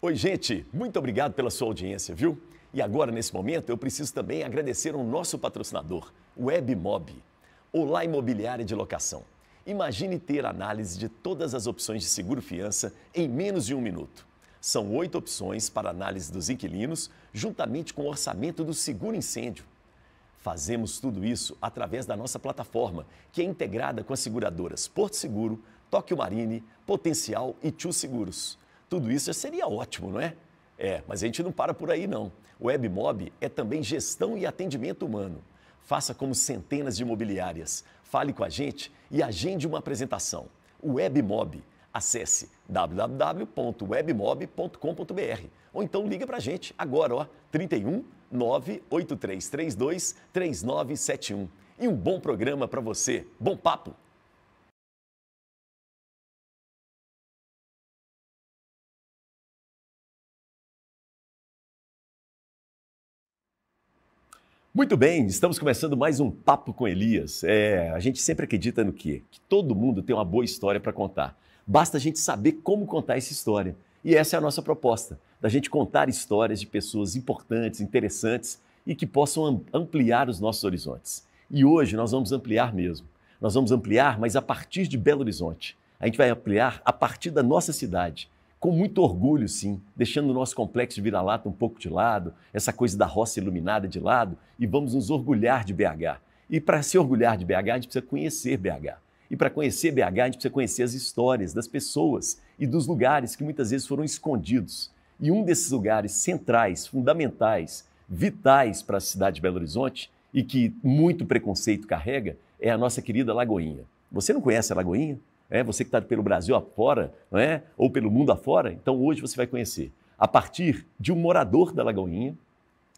Oi, gente, muito obrigado pela sua audiência, viu? E agora, nesse momento, eu preciso também agradecer ao nosso patrocinador, o WebMob, Olá Imobiliária de Locação. Imagine ter análise de todas as opções de seguro-fiança em menos de 1 minuto. São 8 opções para análise dos inquilinos, juntamente com o orçamento do seguro incêndio. Fazemos tudo isso através da nossa plataforma, que é integrada com as seguradoras Porto Seguro, Tóquio Marine, Potencial e Tchu Seguros. Tudo isso já seria ótimo, não é? Mas a gente não para por aí não. O WebMob é também gestão e atendimento humano. Faça como centenas de imobiliárias. Fale com a gente e agende uma apresentação. O WebMob. Acesse www.webmob.com.br ou então liga para a gente agora, ó, 31 98332 3971. E um bom programa para você. Bom papo! Muito bem, estamos começando mais um Papo com Elias. A gente sempre acredita no quê? Que todo mundo tem uma boa história para contar. Basta a gente saber como contar essa história. E essa é a nossa proposta, da gente contar histórias de pessoas importantes, interessantes e que possam ampliar os nossos horizontes. E hoje nós vamos ampliar mesmo. Nós vamos ampliar, mas a partir de Belo Horizonte. A gente vai ampliar a partir da nossa cidade. Com muito orgulho, sim, deixando o nosso complexo de vira-lata um pouco de lado, essa coisa da roça iluminada de lado, e vamos nos orgulhar de BH. E para se orgulhar de BH, a gente precisa conhecer BH. E para conhecer BH, a gente precisa conhecer as histórias das pessoas e dos lugares que muitas vezes foram escondidos. E um desses lugares centrais, fundamentais, vitais para a cidade de Belo Horizonte, e que muito preconceito carrega, é a nossa querida Lagoinha. Você não conhece a Lagoinha? Você que está pelo Brasil afora, não é? Ou pelo mundo afora, então hoje você vai conhecer a partir de um morador da Lagoinha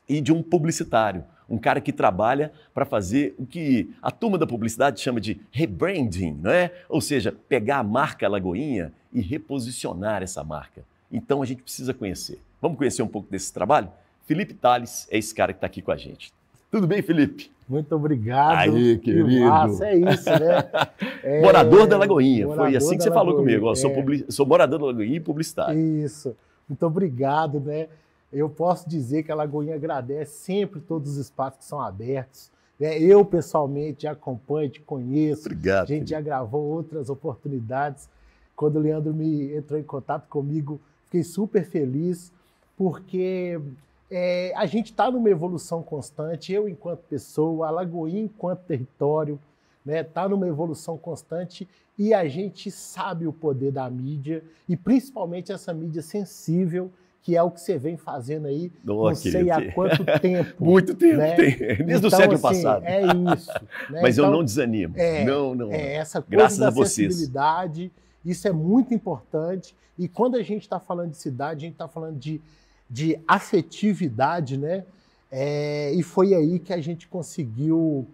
e de um publicitário, um cara que trabalha para fazer o que a turma da publicidade chama de rebranding, não é? Ou seja, pegar a marca Lagoinha e reposicionar essa marca. Então a gente precisa conhecer. Vamos conhecer um pouco desse trabalho? Felipe Tales é esse cara que está aqui com a gente. Tudo bem, Felipe? Muito obrigado. Aí, querido. Massa, é isso, né? Morador da Lagoinha, foi assim que você falou Lagoinha. comigo. Sou morador da Lagoinha e publicitário. Isso. Muito obrigado, né? Eu posso dizer que a Lagoinha agradece sempre todos os espaços que são abertos. Eu, pessoalmente, te acompanho, te conheço. Obrigado. A gente já gravou outras oportunidades. Quando o Leandro entrou em contato comigo, fiquei super feliz, porque a gente está numa evolução constante, eu enquanto pessoa, a Lagoinha enquanto território, está numa evolução constante e a gente sabe o poder da mídia e principalmente essa mídia sensível, que é o que você vem fazendo aí, não sei há quanto tempo. Muito tempo, desde o século passado. É isso. Mas eu não desanimo. Não. Essa coisa Graças da a vocês. sensibilidade, isso é muito importante. E quando a gente está falando de cidade, a gente está falando de afetividade, né? E foi aí que a gente conseguiu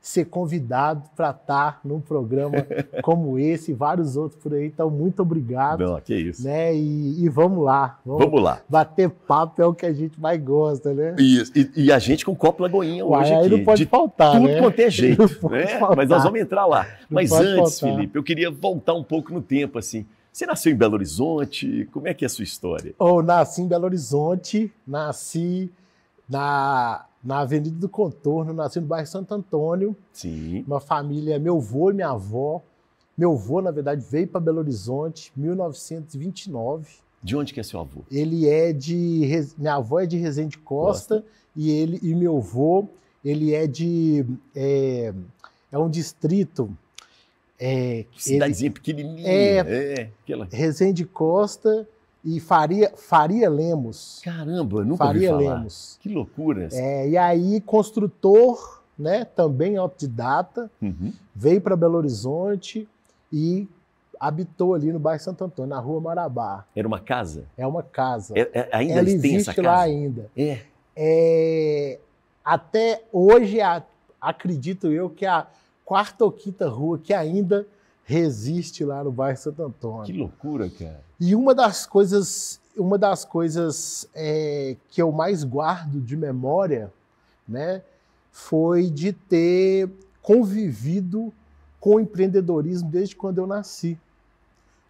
ser convidado para estar num programa como esse e vários outros por aí. Então, muito obrigado. Não, que isso. Né? E vamos lá. Vamos lá. Bater papo é o que a gente mais gosta, né? Isso. E a gente com copo Lagoinha hoje aí aqui. Não pode faltar, tudo né? quanto é jeito, né? Mas nós vamos entrar lá. Mas antes, faltar. Felipe, eu queria voltar um pouco no tempo, assim. Você nasceu em Belo Horizonte? Como é que é a sua história? Eu nasci em Belo Horizonte, nasci na Avenida do Contorno, nasci no bairro Santo Antônio. Sim. Uma família, meu avô e minha avó. Meu avô, na verdade, veio para Belo Horizonte em 1929. De onde que é seu avô? Minha avó é de Resende Costa. E meu avô, ele é um distrito... Cidadezinha pequenininha. Resende Costa e Faria Lemos. Caramba, nunca ouvi falar. Lemos. Que loucura. E aí, construtor, né, também autodidata, veio para Belo Horizonte e habitou ali no bairro Santo Antônio, na Rua Marabá. Era uma casa? É uma casa. Ainda ela tem existe essa casa? Lá ainda. Até hoje, acredito eu, que a quarta ou quinta rua que ainda resiste lá no bairro Santo Antônio. Que loucura, cara. E uma das coisas que eu mais guardo de memória, né, foi de ter convivido com o empreendedorismo desde quando eu nasci.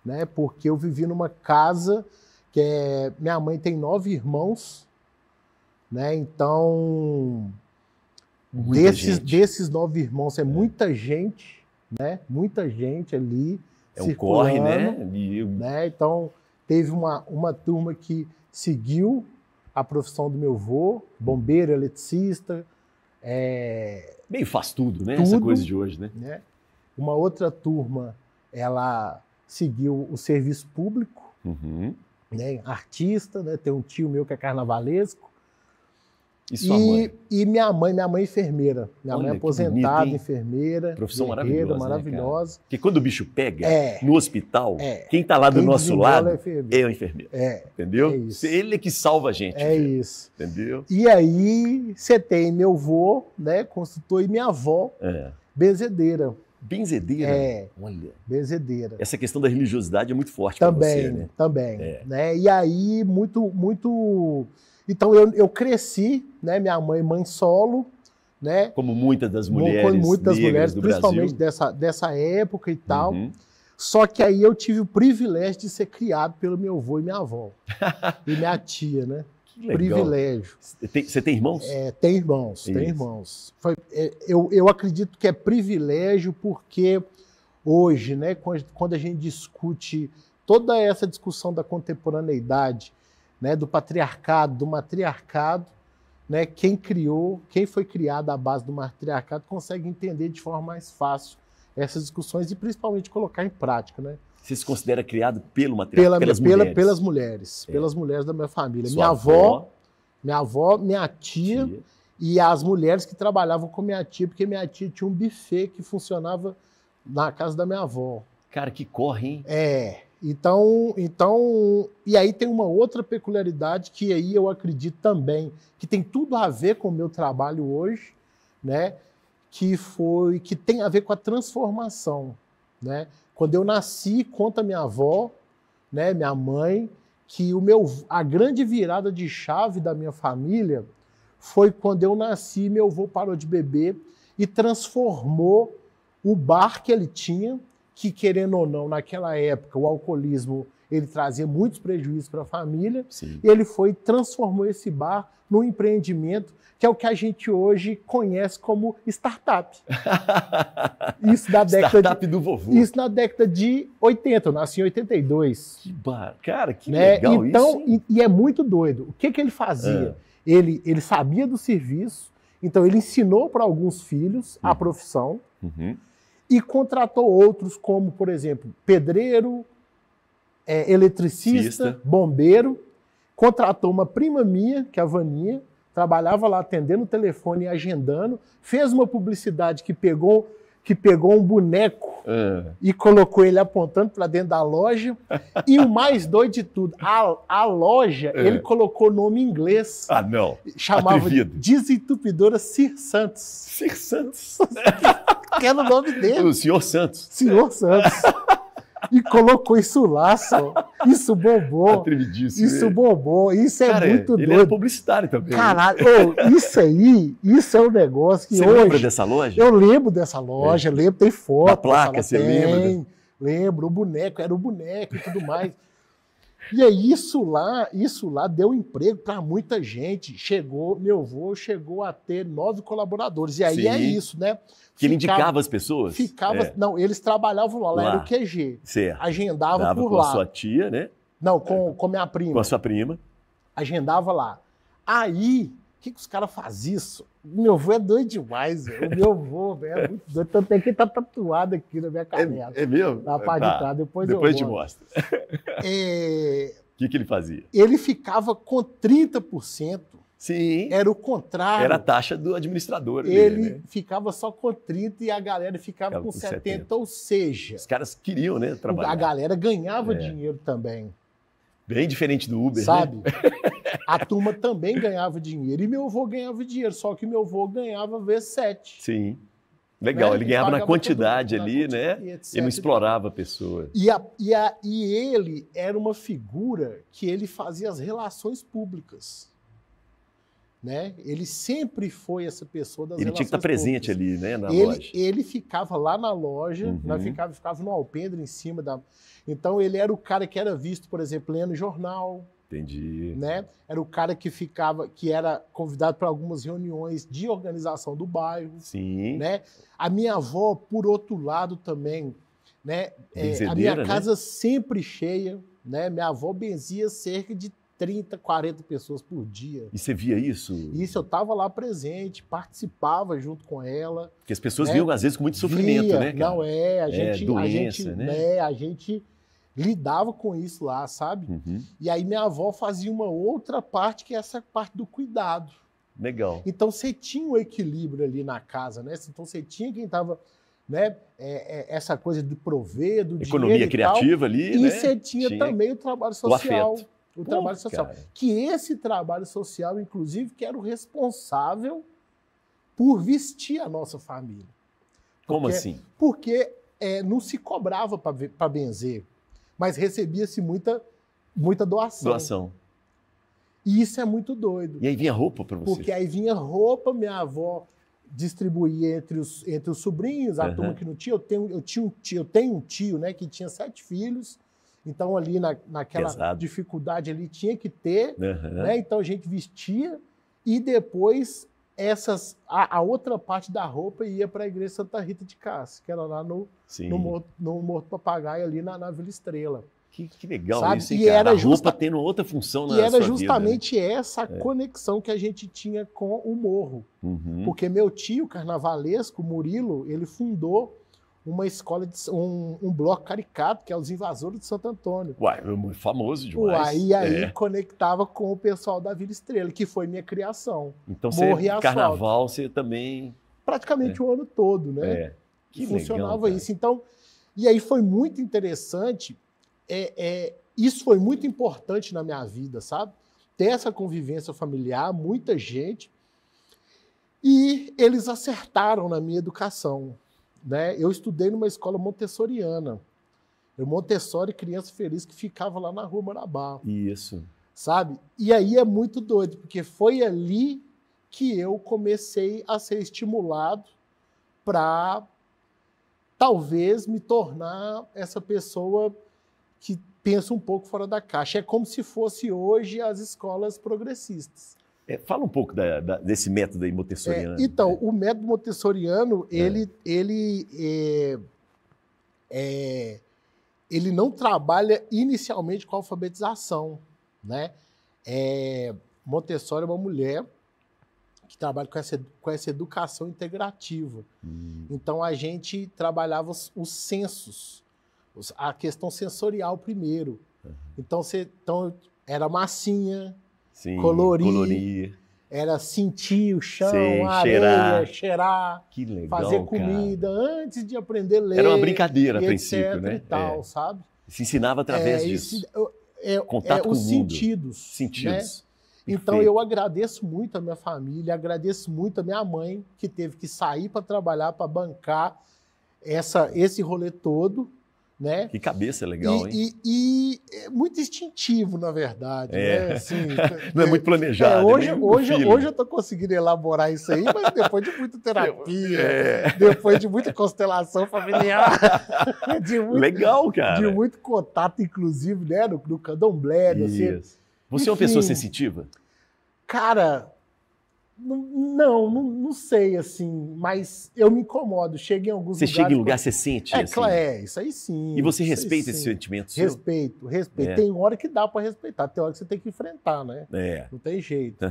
né? Porque eu vivi numa casa minha mãe tem 9 irmãos, né? Então, desses 9 irmãos, é muita gente, né? Muita gente ali É um corre, né? né? Então, teve uma turma que seguiu a profissão do meu avô, bombeiro, eletricista. Bem, faz tudo, né? Tudo, essa coisa de hoje, né? Uma outra turma, ela seguiu o serviço público, né? Artista, né? Tem um tio meu que é carnavalesco. E sua mãe? E minha mãe é enfermeira. Minha Olha, mãe é aposentada, bonito, enfermeira. Profissão guerreira, maravilhosa. maravilhosa. Né, porque quando o bicho pega no hospital, quem está lá do Quem nosso lado é o enfermeiro. Entendeu? É isso. Ele é que salva a gente. É isso. Entendeu? E aí, você tem meu avô, né, consultor, e minha avó, benzedeira. Benzedeira? Olha. Benzedeira. Essa questão da religiosidade é muito forte para você, né? Também. Né? E aí, muito... Então, eu cresci, né, minha mãe solo, né? Como muitas das mulheres negras do principalmente Brasil. dessa época e tal. Só que aí eu tive o privilégio de ser criado pelo meu avô e minha avó. E minha tia, né? Que legal. Privilégio. Você tem irmãos? Tem irmãos, tem irmãos. Eu acredito que é privilégio porque hoje, né, quando a gente discute toda essa discussão da contemporaneidade, né, do patriarcado, do matriarcado, né, quem foi criado à base do matriarcado consegue entender de forma mais fácil essas discussões e principalmente colocar em prática, né? Você se considera criado pelo matriarcado? Pelas mulheres? Pelas mulheres da minha família. Sua minha avó, minha tia e as mulheres que trabalhavam com minha tia, porque minha tia tinha um buffet que funcionava na casa da minha avó. Cara, que corre, hein? Então, e aí tem uma outra peculiaridade que aí eu acredito também, que tem tudo a ver com o meu trabalho hoje, né? Que tem a ver com a transformação, né? Quando eu nasci, conta minha avó, né, minha mãe, que a grande virada de chave da minha família foi quando eu nasci, meu avô parou de beber e transformou o bar que ele tinha, que, querendo ou não, naquela época, o alcoolismo ele trazia muitos prejuízos para a família. Sim. E ele transformou esse bar num empreendimento que é o que a gente hoje conhece como startup. Isso da década startup do vovô. Isso na década de 80, eu nasci em 82. Cara, que legal então, isso. E é muito doido. O que ele fazia? Ele sabia do serviço, então ele ensinou para alguns filhos a profissão, e contratou outros como, por exemplo, pedreiro, eletricista, bombeiro. Contratou uma prima minha, que é a Vaninha, trabalhava lá atendendo o telefone e agendando, fez uma publicidade que pegou um boneco e colocou ele apontando para dentro da loja. E o mais doido de tudo, a loja, ele colocou nome em inglês. Ah, não. Chamava Atrevido. Desentupidora Sir Santos. Sir Santos. Que era o nome dele. O Senhor Santos. Senhor Santos. E colocou isso lá, só. Isso bombou. Atrevidíssimo. Isso bombou. Isso Cara, muito doido. Ele era publicitário também. Caralho, isso é um negócio que Você hoje... lembra dessa loja? Eu lembro dessa loja, lembro, tem foto. Da placa, você lembra? Né? Lembro, o boneco, era o boneco e tudo mais. E aí isso lá deu emprego para muita gente. Meu avô chegou a ter 9 colaboradores. E aí Sim. é isso, né? Que ele indicava as pessoas? Não, eles trabalhavam lá, era o QG. Certo. Agendava Dava por com lá. a sua tia, né? Não, com minha prima. Com a sua prima. Agendava lá. Aí, o que os caras fazem isso? Meu avô é doido demais, velho. O meu avô, velho, é muito doido. Tanto é que ele tá tatuado aqui na minha canela. É mesmo? Na parte de trás. Depois eu te mostro. O que ele fazia? Ele ficava com 30%. Sim. Era o contrário. Era a taxa do administrador. Ele ficava só com 30% e a galera ficava com 70%. Ou seja... Os caras queriam, né, trabalhar. A galera ganhava dinheiro também. Bem diferente do Uber, sabe? Né? A turma também ganhava dinheiro. E meu avô ganhava dinheiro, só que meu avô ganhava vezes 7. Sim. Legal, né? Ele ganhava na quantidade mundo, ali, né? E não explorava a pessoa. E ele era uma figura que ele fazia as relações públicas. né? Ele sempre foi essa pessoa das Ele tinha que estar relações presente públicas. ali, né, na loja. Ele ficava lá na loja, nós ficava no alpendre em cima da... Então ele era o cara que era visto, por exemplo, lendo jornal, Entendi. né? Era o cara que ficava, que era convidado para algumas reuniões de organização do bairro, Sim. né? A minha avó, por outro lado também, né? A minha Benzedeira, casa né? sempre cheia, né? Minha avó benzia cerca de 30, 40 pessoas por dia. E você via isso? Isso eu estava lá presente, participava junto com ela. Porque as pessoas né? viam, às vezes, com muito sofrimento, Via, né, cara? não é, doença, né? A gente lidava com isso lá, sabe? E aí minha avó fazia uma outra parte, que é essa parte do cuidado. Legal. Então você tinha um equilíbrio ali na casa, né? Então você tinha quem estava, né? Essa coisa de prover, do Economia dinheiro criativa ali, né? E você tinha também o trabalho social. O trabalho social. Cara. Que esse trabalho social, inclusive, que era o responsável por vestir a nossa família. Como assim? Porque não se cobrava para benzer, mas recebia-se muita doação. E isso é muito doido. E aí vinha roupa para você? Porque aí vinha roupa, minha avó distribuía entre os sobrinhos, a turma que não tinha. Eu tenho um tio, né, que tinha 7 filhos. Então, ali naquela Pesado. dificuldade ali, tinha que ter. Né? Então, a gente vestia e depois a outra parte da roupa ia para a igreja Santa Rita de Cássia, que era lá no Morto Papagaio, ali na Vila Estrela. Que legal, sabe? isso, hein, E cara? era a roupa tendo outra função na sua vida. E era justamente essa conexão que a gente tinha com o morro. Porque meu tio carnavalesco, Murilo, ele fundou uma escola, um bloco caricato, que é os Invasores de Santo Antônio. Uai, famoso demais. E aí conectava com o pessoal da Vila Estrela, que foi minha criação. Então, carnaval, você também... Praticamente o ano todo, né? Que funcionava legal, isso. Então, e aí foi muito interessante, isso foi muito importante na minha vida, sabe? Ter essa convivência familiar, muita gente, e eles acertaram na minha educação. Né? Eu estudei numa escola montessoriana. Montessori Criança Feliz, que ficava lá na Rua Marabá. Isso. Sabe? E aí é muito doido, porque foi ali que eu comecei a ser estimulado para talvez me tornar essa pessoa que pensa um pouco fora da caixa. É como se fosse hoje as escolas progressistas. Fala um pouco desse método aí montessoriano. Então, o método montessoriano, ele não trabalha inicialmente com a alfabetização, né? Montessori é uma mulher que trabalha com essa educação integrativa. Então, a gente trabalhava os sensos, a questão sensorial primeiro. Então, era massinha, colorir, era sentir o chão, a areia, cheirar, que legal, fazer comida, antes de aprender a ler. Era uma brincadeira a princípio, né? E tal, sabe? Se ensinava através disso. Contato com os sentidos. Né? Então, eu agradeço muito a minha família, agradeço muito a minha mãe, que teve que sair para trabalhar, para bancar esse rolê todo. Né? Que cabeça legal, hein? E é muito instintivo, na verdade. Né? Assim, não é muito planejado. Hoje eu estou conseguindo elaborar isso aí, mas depois de muita terapia, depois de muita constelação familiar, legal, cara. De muito contato, inclusive, né? no candomblé. Você é uma pessoa sensitiva? Cara, não sei, assim, mas eu me incomodo. Chego em alguns lugares... Você chega em lugar, você sente? Isso aí sim. E você respeita esse sentimento seu? Respeito. Tem hora que dá para respeitar, tem hora que você tem que enfrentar, né? Não tem jeito.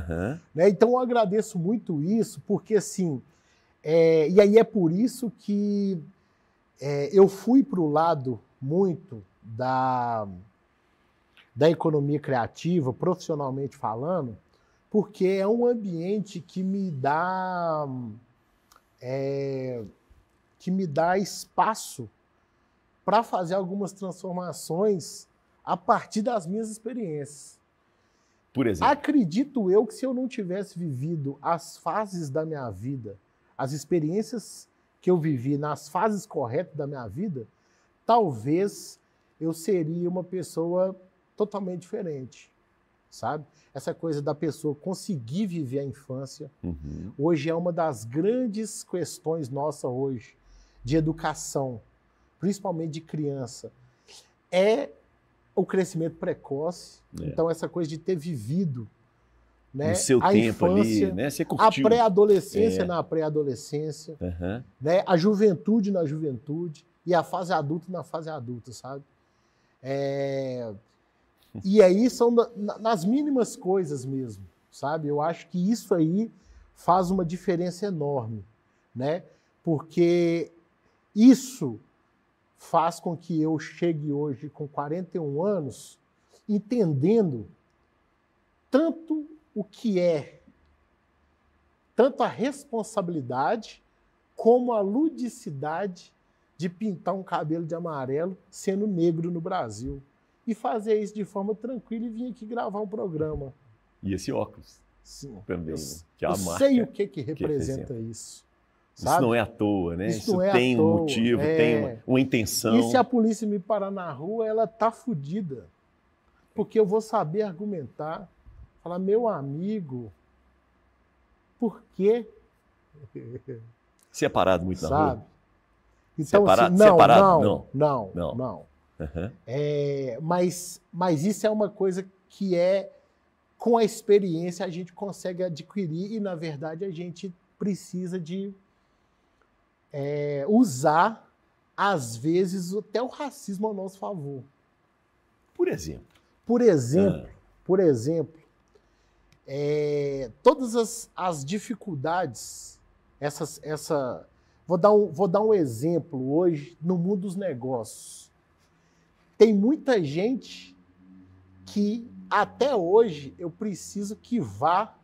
Né? Então eu agradeço muito isso, porque assim... e aí é por isso que eu fui para o lado muito da economia criativa, profissionalmente falando, porque é um ambiente que me dá espaço para fazer algumas transformações a partir das minhas experiências. Por exemplo? Acredito eu que se eu não tivesse vivido as fases da minha vida, as experiências que eu vivi nas fases corretas da minha vida, talvez eu seria uma pessoa totalmente diferente. sabe? Essa coisa da pessoa conseguir viver a infância, Uhum. hoje é uma das grandes questões nossa hoje, de educação, principalmente de criança, é o crescimento precoce. É. Então, essa coisa de ter vivido, né, No seu a tempo infância, ali, né? Você a curtiu. pré-adolescência É. na pré-adolescência, Aham. né, a juventude na juventude e a fase adulta na fase adulta, sabe? E aí são nas mínimas coisas mesmo, sabe? Eu acho que isso aí faz uma diferença enorme, né? Porque isso faz com que eu chegue hoje com 41 anos entendendo tanto o que é, tanto a responsabilidade como a ludicidade de pintar um cabelo de amarelo sendo negro no Brasil. E fazer isso de forma tranquila e vir aqui gravar um programa. E esse óculos Sim. também, Eu, né? Que é a eu marca sei o que representa isso. Isso Sabe? não é à toa, né? Isso não é tem à um toa, motivo, tem uma intenção. E se a polícia me parar na rua, ela tá fodida. Porque eu vou saber argumentar, falar, meu amigo, por quê? Você é parado muito na Sabe? rua? Então, Separado? assim, Separado? não. Não. Uhum. Mas isso é uma coisa que com a experiência a gente consegue adquirir e, na verdade, a gente precisa de usar, às vezes, até o racismo ao nosso favor. Por exemplo. Por exemplo, todas as dificuldades, vou dar um exemplo hoje no mundo dos negócios. Tem muita gente que até hoje eu preciso que vá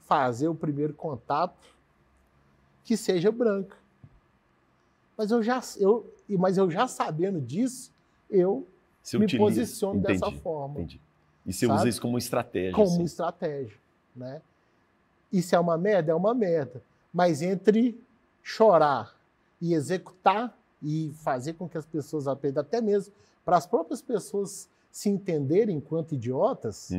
fazer o primeiro contato que seja branca. Mas eu já sabendo disso, eu me posiciono dessa forma. Entendi. E você usa isso como estratégia. Como assim. estratégia, né? Isso é uma merda? É uma merda. Mas entre chorar e executar e fazer com que as pessoas aprendam, até mesmo para as próprias pessoas se entenderem enquanto idiotas,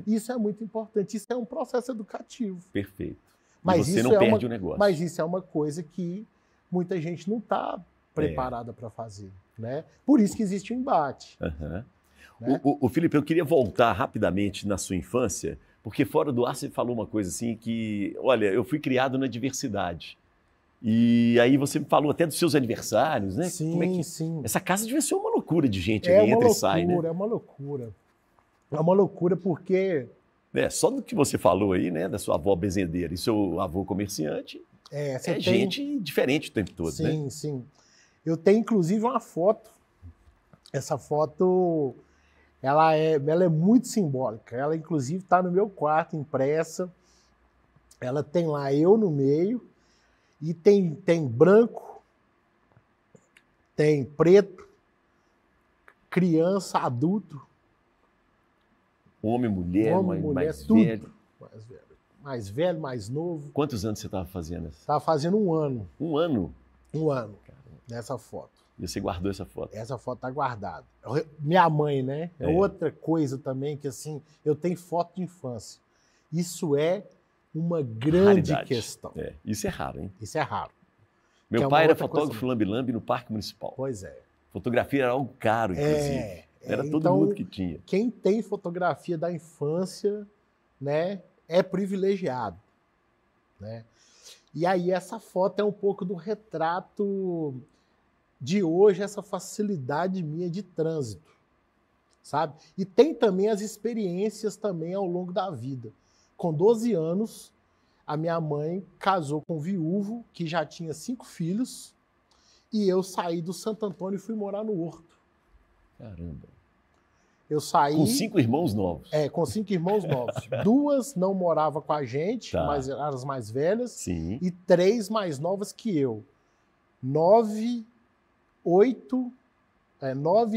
isso é muito importante. Isso é um processo educativo. Perfeito. Mas você não perde o negócio. Mas isso é uma coisa que muita gente não está preparada para fazer, né? Por isso que existe o embate. Uhum. Né? O Felipe, eu queria voltar rapidamente na sua infância, porque fora do ar você falou uma coisa assim que, olha, eu fui criado na diversidade. E aí você me falou até dos seus aniversários, né? Sim, como é que... sim. Essa casa devia ser uma loucura de gente ali, entra e sai, né? É uma loucura. É uma loucura porque... só do que você falou aí, né? Da sua avó bezendeira e seu avô comerciante, gente diferente o tempo todo, né? Sim, sim. Eu tenho, inclusive, uma foto. Essa foto, ela é muito simbólica. Ela, inclusive, está no meu quarto, impressa. Ela tem lá eu no meio. E tem branco, tem preto, criança, adulto. Homem, mulher, mais tudo. velho. Mais velho, mais novo. Quantos anos você estava fazendo? Estava fazendo 1 ano. 1 ano? 1 ano, nessa foto. E você guardou essa foto? Essa foto está guardada. Minha mãe, né? É outra coisa também que, assim, eu tenho foto de infância. Isso é uma grande questão. Isso é raro, hein? Isso é raro. Meu pai era fotógrafo lambe-lambe no Parque Municipal. Pois é. Fotografia era algo caro, inclusive. Era todo mundo que tinha. Quem tem fotografia da infância, né, é privilegiado, né? E aí essa foto é um pouco do retrato de hoje, essa facilidade minha de trânsito, sabe? E tem também as experiências também ao longo da vida. Com 12 anos, a minha mãe casou com um viúvo que já tinha 5 filhos e eu saí do Santo Antônio e fui morar no Horto. Caramba. Eu saí... Com 5 irmãos novos. Com 5 irmãos novos. 2 não moravam com a gente, mas eram as mais velhas. Sim. E 3 mais novas que eu. 9,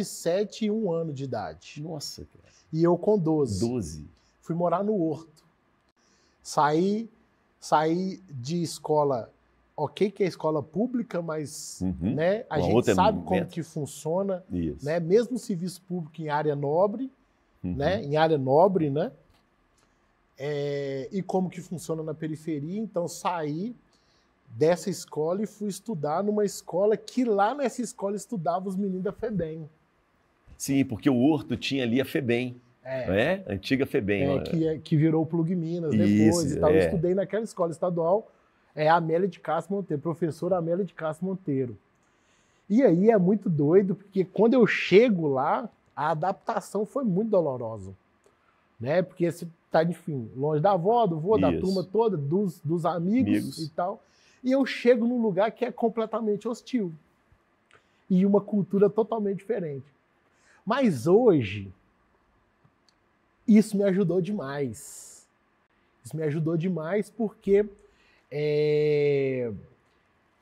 7 e 1 ano de idade. Nossa, cara. E eu com 12. 12. Fui morar no Horto. Saí de escola, ok que é escola pública, mas né, a gente sabe como que funciona, né, mesmo serviço público em área nobre, né, em área nobre, né, e como que funciona na periferia. Então, saí dessa escola e fui estudar numa escola que lá nessa escola estudava os meninos da FEBEM. Sim, porque o Horto tinha ali a FEBEM, não é? A antiga FEBEM. Que virou o Plug Minas depois Isso, e tal. Eu estudei naquela escola estadual, Amélia de Castro Monteiro, professora Amélia de Castro Monteiro. E aí é muito doido, porque quando eu chego lá, a adaptação foi muito dolorosa, né? Porque você tá, enfim, longe da avó, do vô, da turma toda, dos amigos e tal. E eu chego num lugar que é completamente hostil. E uma cultura totalmente diferente. Mas hoje, isso me ajudou demais. Isso me ajudou demais porque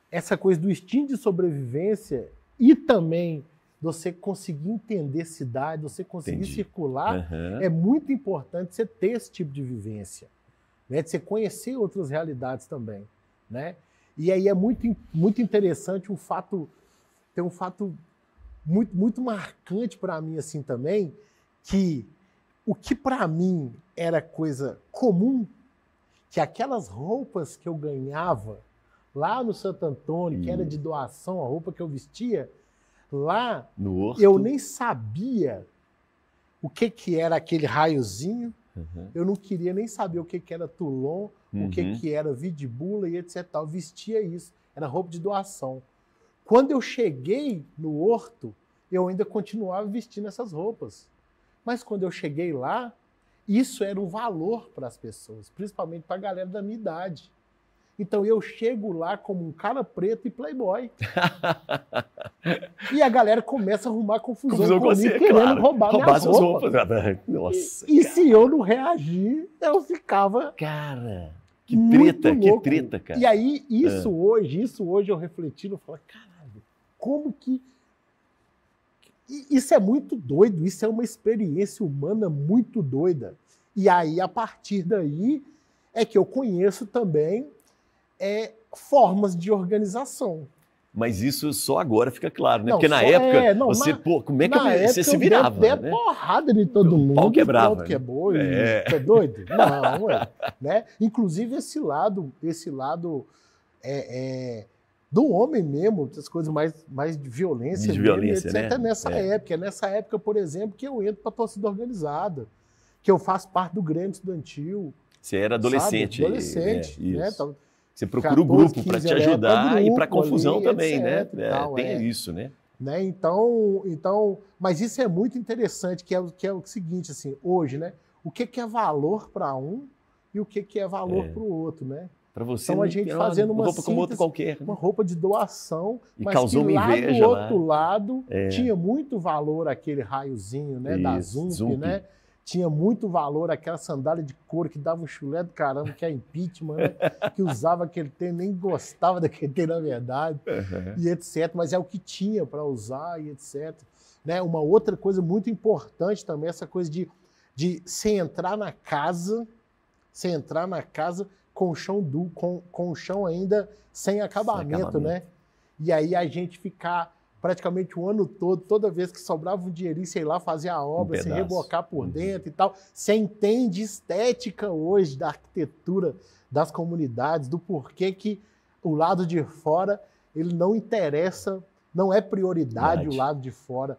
essa coisa do instinto de sobrevivência e também você conseguir entender cidade, você conseguir circular, é muito importante você ter esse tipo de vivência, né? De você conhecer outras realidades também, né? E aí é muito, muito interessante tem um fato muito, muito marcante para mim assim também, que o que para mim era coisa comum, que aquelas roupas que eu ganhava lá no Santo Antônio, que era de doação, a roupa que eu vestia, lá no Horto, eu nem sabia o que era aquele raiozinho, eu não queria nem saber o que era Toulon, o que era Vidibula e etc. Eu vestia isso, era roupa de doação. Quando eu cheguei no Horto, eu ainda continuava vestindo essas roupas. Mas quando eu cheguei lá, isso era um valor para as pessoas, principalmente para a galera da minha idade. Então eu chego lá como um cara preto e playboy. E a galera começa a arrumar confusão comigo, querendo roubar minhas roupas. Nossa, e se eu não reagir, eu ficava... Cara, que treta, cara. E aí, isso hoje eu refletindo, eu falo, caralho, como que... Isso é muito doido, isso é uma experiência humana muito doida. E aí, a partir daí, é que eu conheço também formas de organização. Mas isso só agora fica claro, né? Porque na época, como é que você se virava? Na época, porrada de todo mundo. O pau quebrava. Pronto, quebrou, tá doido? Não, né? Inclusive, esse lado do homem mesmo, as coisas mais de violência, etc. Né? É nessa época, por exemplo, que eu entro para a torcida organizada, que eu faço parte do Grêmio Estudantil. Você era adolescente. Adolescente, né? Você procura o grupo para te ajudar e para confusão ali, também, etc, né? Tem isso, né? Então, mas isso é muito interessante, que é o seguinte, assim, hoje, né? O que é valor para um e o que é valor para o outro, né? Para você, então a gente fazendo uma roupa como outro qualquer, né? Uma roupa de doação, e mas causou que uma lá inveja, do outro lado tinha muito valor aquele raiozinho, né? Da Zump, né? Tinha muito valor aquela sandália de couro que dava um chulé do caramba, que é impeachment, né? Que usava aquele tênis, nem gostava daquele tênis, na verdade, e etc. Mas é o que tinha para usar e etc. Né? Uma outra coisa muito importante também, essa coisa de você entrar na casa com o chão duro, com o chão ainda sem acabamento, né? E aí a gente ficar praticamente o ano todo, toda vez que sobrava um dinheirinho, sei lá, fazer a obra, se rebocar por dentro e tal. Você entende estética hoje da arquitetura das comunidades, do porquê que o lado de fora, ele não interessa, não é prioridade o lado de fora,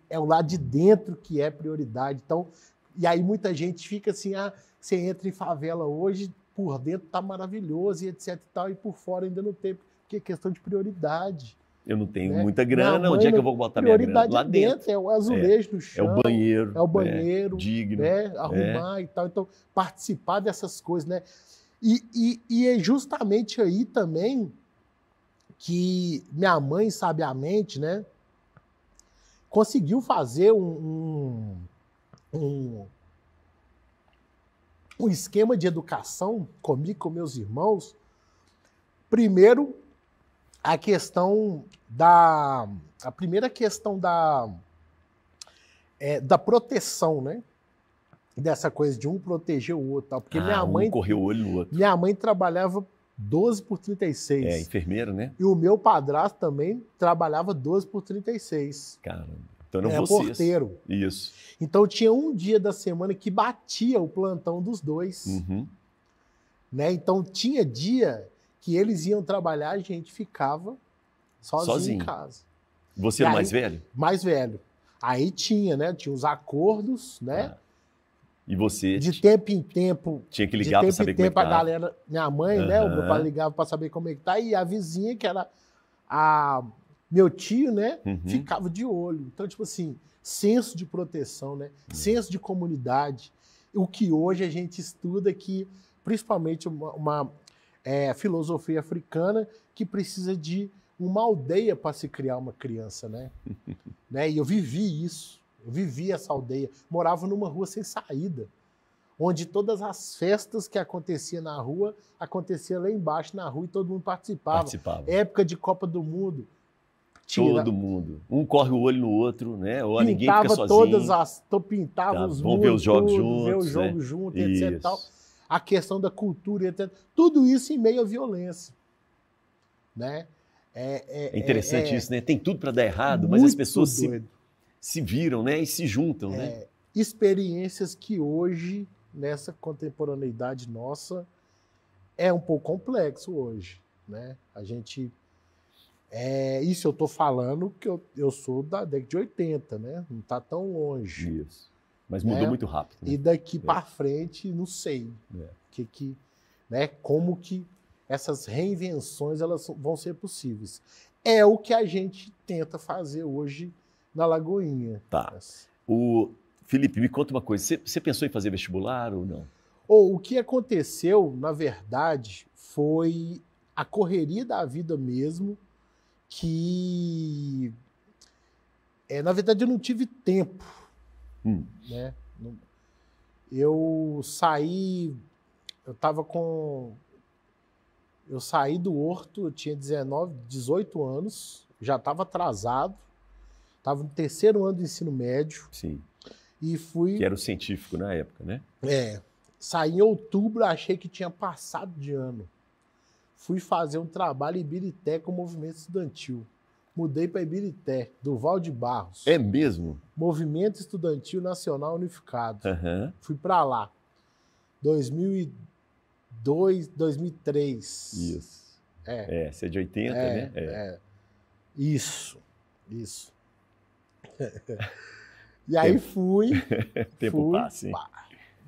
é o lado de dentro que é prioridade. Então, e aí muita gente fica assim, você entra em favela hoje, por dentro tá maravilhoso e etc e tal, e por fora ainda não tem, porque é questão de prioridade. Eu não tenho muita grana, onde é que eu vou botar minha grana? Lá dentro. É o azulejo no chão. É o banheiro. É o banheiro. Digno. Arrumar e tal. Então, participar dessas coisas, né? E é justamente aí também que minha mãe, sabiamente, né, conseguiu fazer um esquema de educação comigo, com meus irmãos. Primeiro, a primeira questão da proteção, né? Dessa coisa de um proteger o outro. Tal. Porque minha mãe correu o olho no outro. Minha mãe trabalhava 12 por 36. Enfermeiro, né? E o meu padrasto também trabalhava 12 por 36. Caramba. Então eram Era vocês. porteiro. Isso. Então tinha um dia da semana que batia o plantão dos dois. Uhum. Né? Então tinha dia que eles iam trabalhar, a gente ficava sozinho em casa. Você E era aí, mais velho? Mais velho. Aí tinha, né? Tinha os acordos, né? Ah. E você De tempo em tempo. tinha que ligar para saber como é que a tava. galera, minha mãe, né? O meu pai ligava para saber como é que tá. E a vizinha, que era meu tio, né? Uhum. Ficava de olho. Então, tipo assim, senso de proteção, né? Senso de comunidade. O que hoje a gente estuda que, principalmente uma filosofia africana, que precisa de uma aldeia para se criar uma criança, né? E eu vivi isso. Eu vivi essa aldeia. Morava numa rua sem saída, onde todas as festas que aconteciam na rua, acontecia lá embaixo na rua e todo mundo participava. Época de Copa do Mundo. Todo mundo. Um corre o olho no outro, né? Ou ninguém fica sozinho. Pintava os vamos ver os jogos juntos. Ver o jogo junto, etc. E tal. A questão da cultura, etc. Tudo isso em meio à violência. Né? É interessante isso, né? Tem tudo para dar errado, mas as pessoas se viram, né? E se juntam, né? Experiências que hoje, nessa contemporaneidade nossa, é um pouco complexo hoje, né? A gente... isso eu estou falando que eu sou da década de 80, né? Não está tão longe. Isso. Mas mudou muito rápido. Né? E daqui para frente, não sei. Né? Como que essas reinvenções elas vão ser possíveis. É o que a gente tenta fazer hoje na Lagoinha. Tá. Felipe, me conta uma coisa. Você pensou em fazer vestibular ou não? O que aconteceu, na verdade, foi a correria da vida mesmo, que, na verdade, eu não tive tempo. Né? Eu saí do Horto, eu tinha 18 anos, já estava atrasado, estava no 3º ano do ensino médio. Sim. E fui... Que era o científico na época, né? Saí em outubro, achei que tinha passado de ano. Fui fazer um trabalho em Ibirité com o movimento estudantil. Mudei para Ibirité, Durval de Barros. É mesmo? Movimento Estudantil Nacional Unificado. Uhum. Fui para lá. 2002, 2003. Isso. Você é de 80, né? Isso. E aí fui. Tempo passa, hein?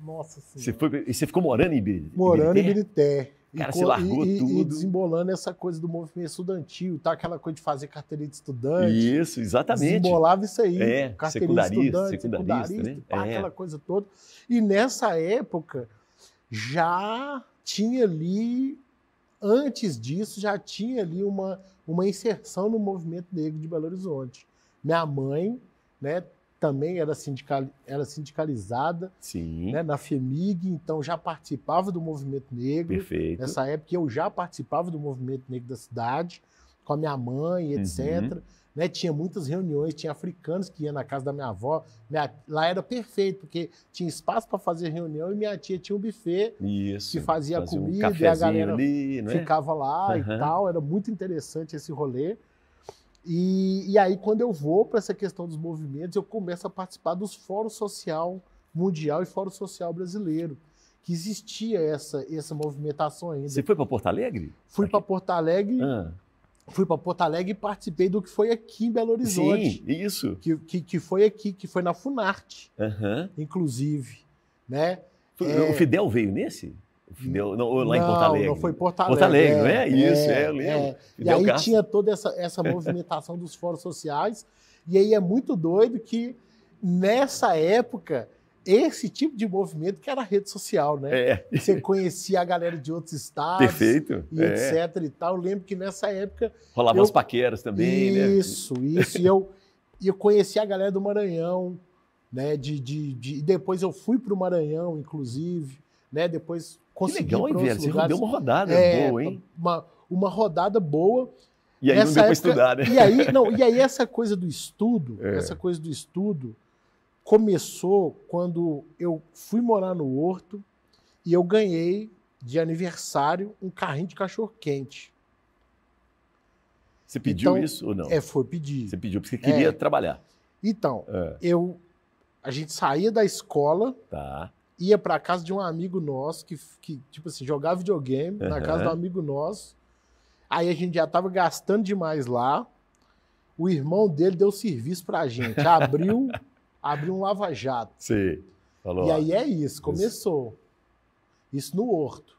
Nossa Senhora. E você ficou morando em Ibirité? Morando em Ibirité. Cara, você largou tudo. E desembolando essa coisa do movimento estudantil, tá? Aquela coisa de fazer carteirinha de estudante. Isso, exatamente. Desembolava isso aí. Carteirinha de estudante, secundarista, né? Aquela coisa toda. E nessa época, já tinha ali, antes disso, já tinha ali uma inserção no movimento negro de Belo Horizonte. Minha mãe, né, também era sindicalizada, Sim. Né, na FEMIG, então já participava do movimento negro. Perfeito. Nessa época eu já participava do movimento negro da cidade, com a minha mãe, etc. Né, tinha muitas reuniões, tinha africanos que iam na casa da minha avó. Lá era perfeito, porque tinha espaço para fazer reunião e minha tia tinha um buffet que fazia comida e a galera ali, né? Ficava lá e tal. Era muito interessante esse rolê. E aí, quando eu vou para essa questão dos movimentos, eu começo a participar dos Fórum Social Mundial e Fórum Social Brasileiro, que existia essa movimentação ainda. Você foi para Porto Alegre? Fui para Porto Alegre. Fui para Porto Alegre e participei do que foi aqui em Belo Horizonte. Sim, isso. Que foi aqui, que foi na Funarte, inclusive. Né? O Fidel veio nesse? Fidel, não, lá em Porto Alegre. Não, foi Porto Alegre. Porto Alegre, não é? Isso, eu lembro. E aí tinha toda essa movimentação dos fóruns sociais. E aí é muito doido que, nessa época, esse tipo de movimento que era a rede social, né? Você conhecia a galera de outros estados. Perfeito. E etc e tal. Eu lembro que nessa época... Rolavam as paqueras também, né? Isso. E eu conheci a galera do Maranhão, né? Depois eu fui para o Maranhão, inclusive, né? Depois consegui que legal, hein, velho? Você deu uma rodada boa, hein? Uma rodada boa. E aí não deu para estudar, né? E aí essa coisa do estudo, começou quando eu fui morar no Horto e eu ganhei de aniversário um carrinho de cachorro-quente. Você pediu isso ou não? Foi pedir. Você pediu porque você queria trabalhar. Então, a gente saía da escola, ia para casa de um amigo nosso que tipo assim, jogava videogame na casa do amigo nosso. Aí a gente já estava gastando demais lá. O irmão dele deu serviço pra gente. Abriu um lava-jato. Sim. Falou, e aí é isso, começou. Isso no Horto.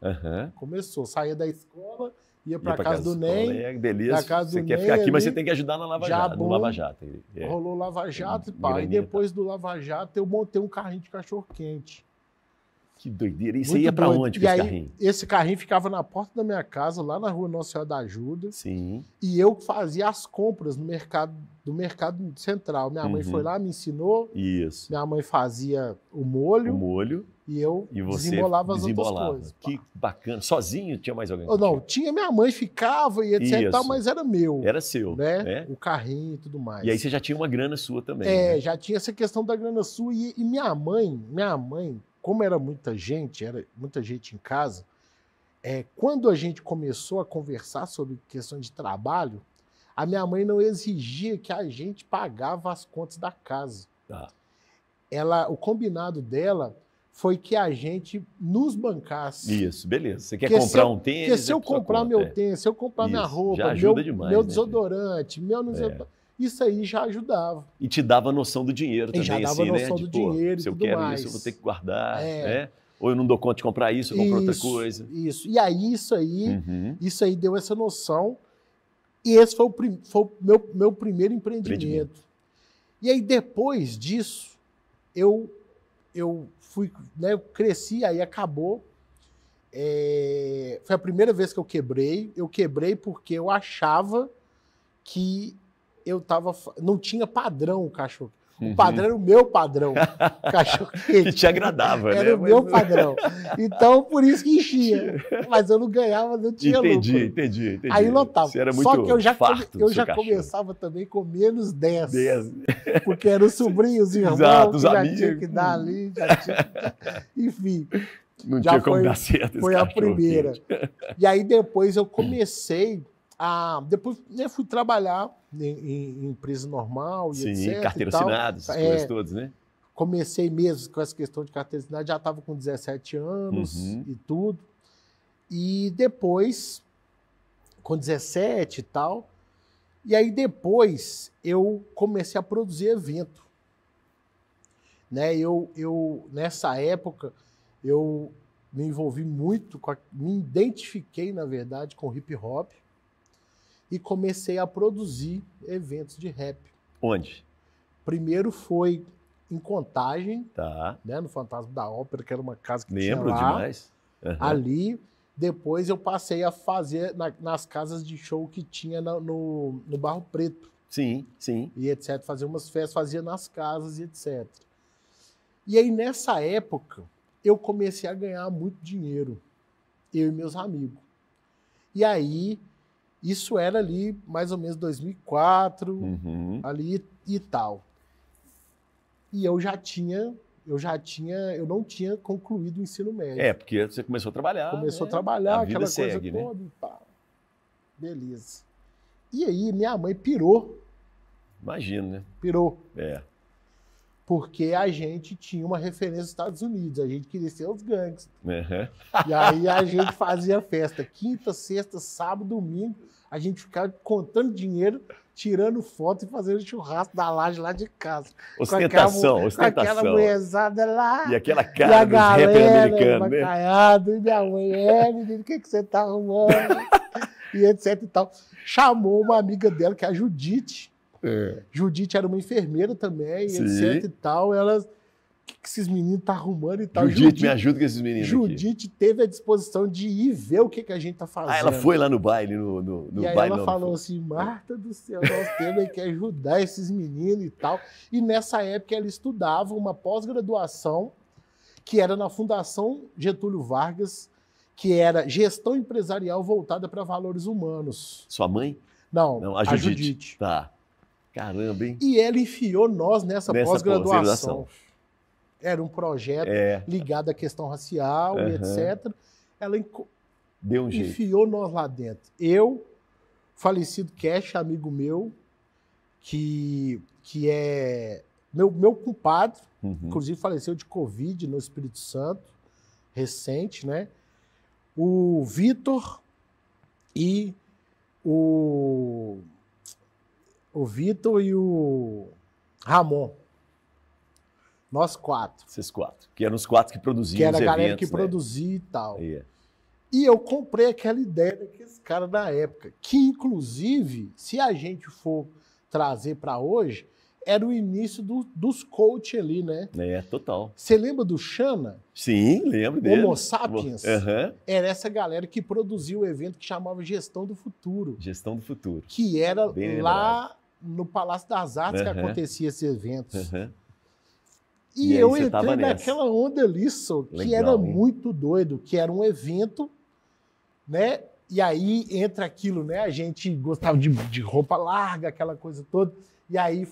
Começou. Saía da escola, ia para casa do Ney. Beleza. Você quer ficar aqui, mas você tem que ajudar no Lava Jato. Rolou Lava Jato, pá. E depois do Lava Jato, eu montei um carrinho de cachorro-quente. Que doideira. E você ia para onde com esse carrinho? Esse carrinho ficava na porta da minha casa, lá na rua Nossa Senhora da Ajuda. Sim. E eu fazia as compras no mercado central. Minha mãe foi lá, me ensinou. Isso. Minha mãe fazia o molho. E eu desembolava as outras coisas. Que bacana. Sozinho? Tinha mais alguém? Não, tinha minha mãe, ficava e etc. E tal, mas era meu. Era seu. Né? O carrinho e tudo mais. E aí você já tinha uma grana sua também. Né? Já tinha essa questão da grana sua. E minha mãe, como era muita gente em casa, quando a gente começou a conversar sobre questões de trabalho, a minha mãe não exigia que a gente pagava as contas da casa. O combinado dela foi que a gente nos bancasse. Isso, beleza. Você quer comprar um tênis? Porque se eu comprar meu tênis, se eu comprar minha roupa, meu desodorante, isso aí já ajudava. E te dava noção do dinheiro também, já dava noção do dinheiro se eu quero isso, eu vou ter que guardar, né? Ou eu não dou conta de comprar isso, eu compro outra coisa. Isso. E aí, isso aí deu essa noção. E esse foi o meu primeiro empreendimento. E aí, depois disso, eu fui, né, eu cresci, aí acabou. Foi a primeira vez que eu quebrei. Eu quebrei porque eu achava que não tinha padrão o cachorro. O padrão era o meu padrão. O cachorro que te agradava, era o meu padrão. Então, por isso que enchia. Mas eu não ganhava, não tinha lucro. Entendi. Aí lotava. Você era muito Só que eu já cachorro. começava também com menos 10. Porque eram os sobrinhos, os irmãos, exato, que amigos. Já tinha que dar ali. Enfim. Não tinha como dar certo esse Foi a primeira. E aí depois eu comecei depois fui trabalhar em empresa normal e etc. Carteira assinada, essas coisas todas, né? Comecei mesmo com essa questão de carteira assinada, já estava com 17 anos e tudo. E depois, com 17 e tal, e aí depois eu comecei a produzir evento. Né? Nessa época, eu me envolvi muito, me identifiquei, na verdade, com hip hop. E comecei a produzir eventos de rap. Onde? Primeiro foi em Contagem, né, no Fantasma da Ópera, que era uma casa que tinha lá. Lembro demais. Ali. Depois eu passei a fazer nas casas de show que tinha no Barro Preto. Sim. E etc. Fazer umas festas, fazia nas casas e etc. E aí, nessa época, eu comecei a ganhar muito dinheiro. Eu e meus amigos. E aí... Isso era ali mais ou menos 2004, ali e tal. E eu não tinha concluído o ensino médio. Porque você começou a trabalhar. Começou a trabalhar, aquela coisa segue, toda e pá. Beleza. E aí minha mãe pirou. Imagino, né? Pirou. Porque a gente tinha uma referência dos Estados Unidos, a gente queria ser os gangsters. E aí a gente fazia festa quinta, sexta, sábado, domingo, a gente ficava contando dinheiro, tirando foto e fazendo churrasco da laje lá de casa. Ostentação. Com aquela mulherzada lá. E aquela cara dos rappers americanos, né? E minha mãe, menino, o que você tá arrumando? E etc e tal. Chamou uma amiga dela, que é a Judite. Judite era uma enfermeira também, etc e tal. Ela, o que esses meninos estão arrumando e tal? Judite, me ajuda com esses meninos Judite teve a disposição de ir ver o que a gente tá fazendo. Ela foi lá no baile, no e aí baile. Ela falou assim, Marta do céu, nós temos que ajudar esses meninos e tal. E nessa época ela estudava uma pós-graduação que era na Fundação Getúlio Vargas, que era gestão empresarial voltada para valores humanos. Sua mãe? Não, a Judite. Tá. Caramba, hein? E ela enfiou nós nessa pós-graduação. Era um projeto ligado à questão racial e etc. Ela deu um jeito. Enfiou nós lá dentro. Eu, falecido Cash, amigo meu, que que é meu compadre, Uhum. inclusive faleceu de Covid no Espírito Santo, recente, né? O Vitor e o Vitor e o Ramon. Nós 4. Esses 4. Que eram os 4 que produziam Que era os a galera eventos, que produzia e tal. É. E eu comprei aquela ideia daqueles caras da época, que inclusive, se a gente for trazer para hoje, era o início dos coach ali, né? É, total. Você lembra do Xana? Sim, lembro dele. Homo Sapiens? Uhum. Era essa galera que produziu o evento que chamava Gestão do Futuro. Gestão do Futuro. Que era Bem lá no Palácio das Artes que Uhum. acontecia esses eventos. Uhum. E E aí eu você tava entrei nessa. naquela onda ali, só, que Legal, era hein? muito doido, que era um evento, né? E aí entra aquilo, né? A gente gostava de roupa larga, aquela coisa toda. E aí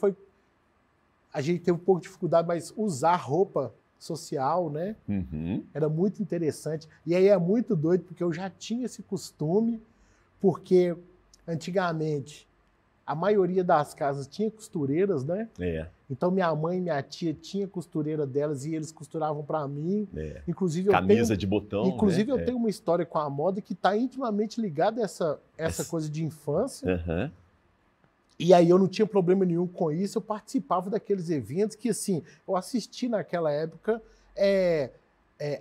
a gente teve um pouco de dificuldade, mas usar roupa social, né? Uhum. Era muito interessante. E aí é muito doido, porque eu já tinha esse costume, porque antigamente a maioria das casas tinha costureiras, né? É, Então minha mãe e minha tia tinha costureira delas e eles costuravam para mim. é. Inclusive Camisa de botão, inclusive né? eu tenho uma história com a moda que está intimamente ligada a essa coisa de infância. Uhum. E aí eu não tinha problema nenhum com isso, eu participava daqueles eventos que, assim, eu assisti naquela época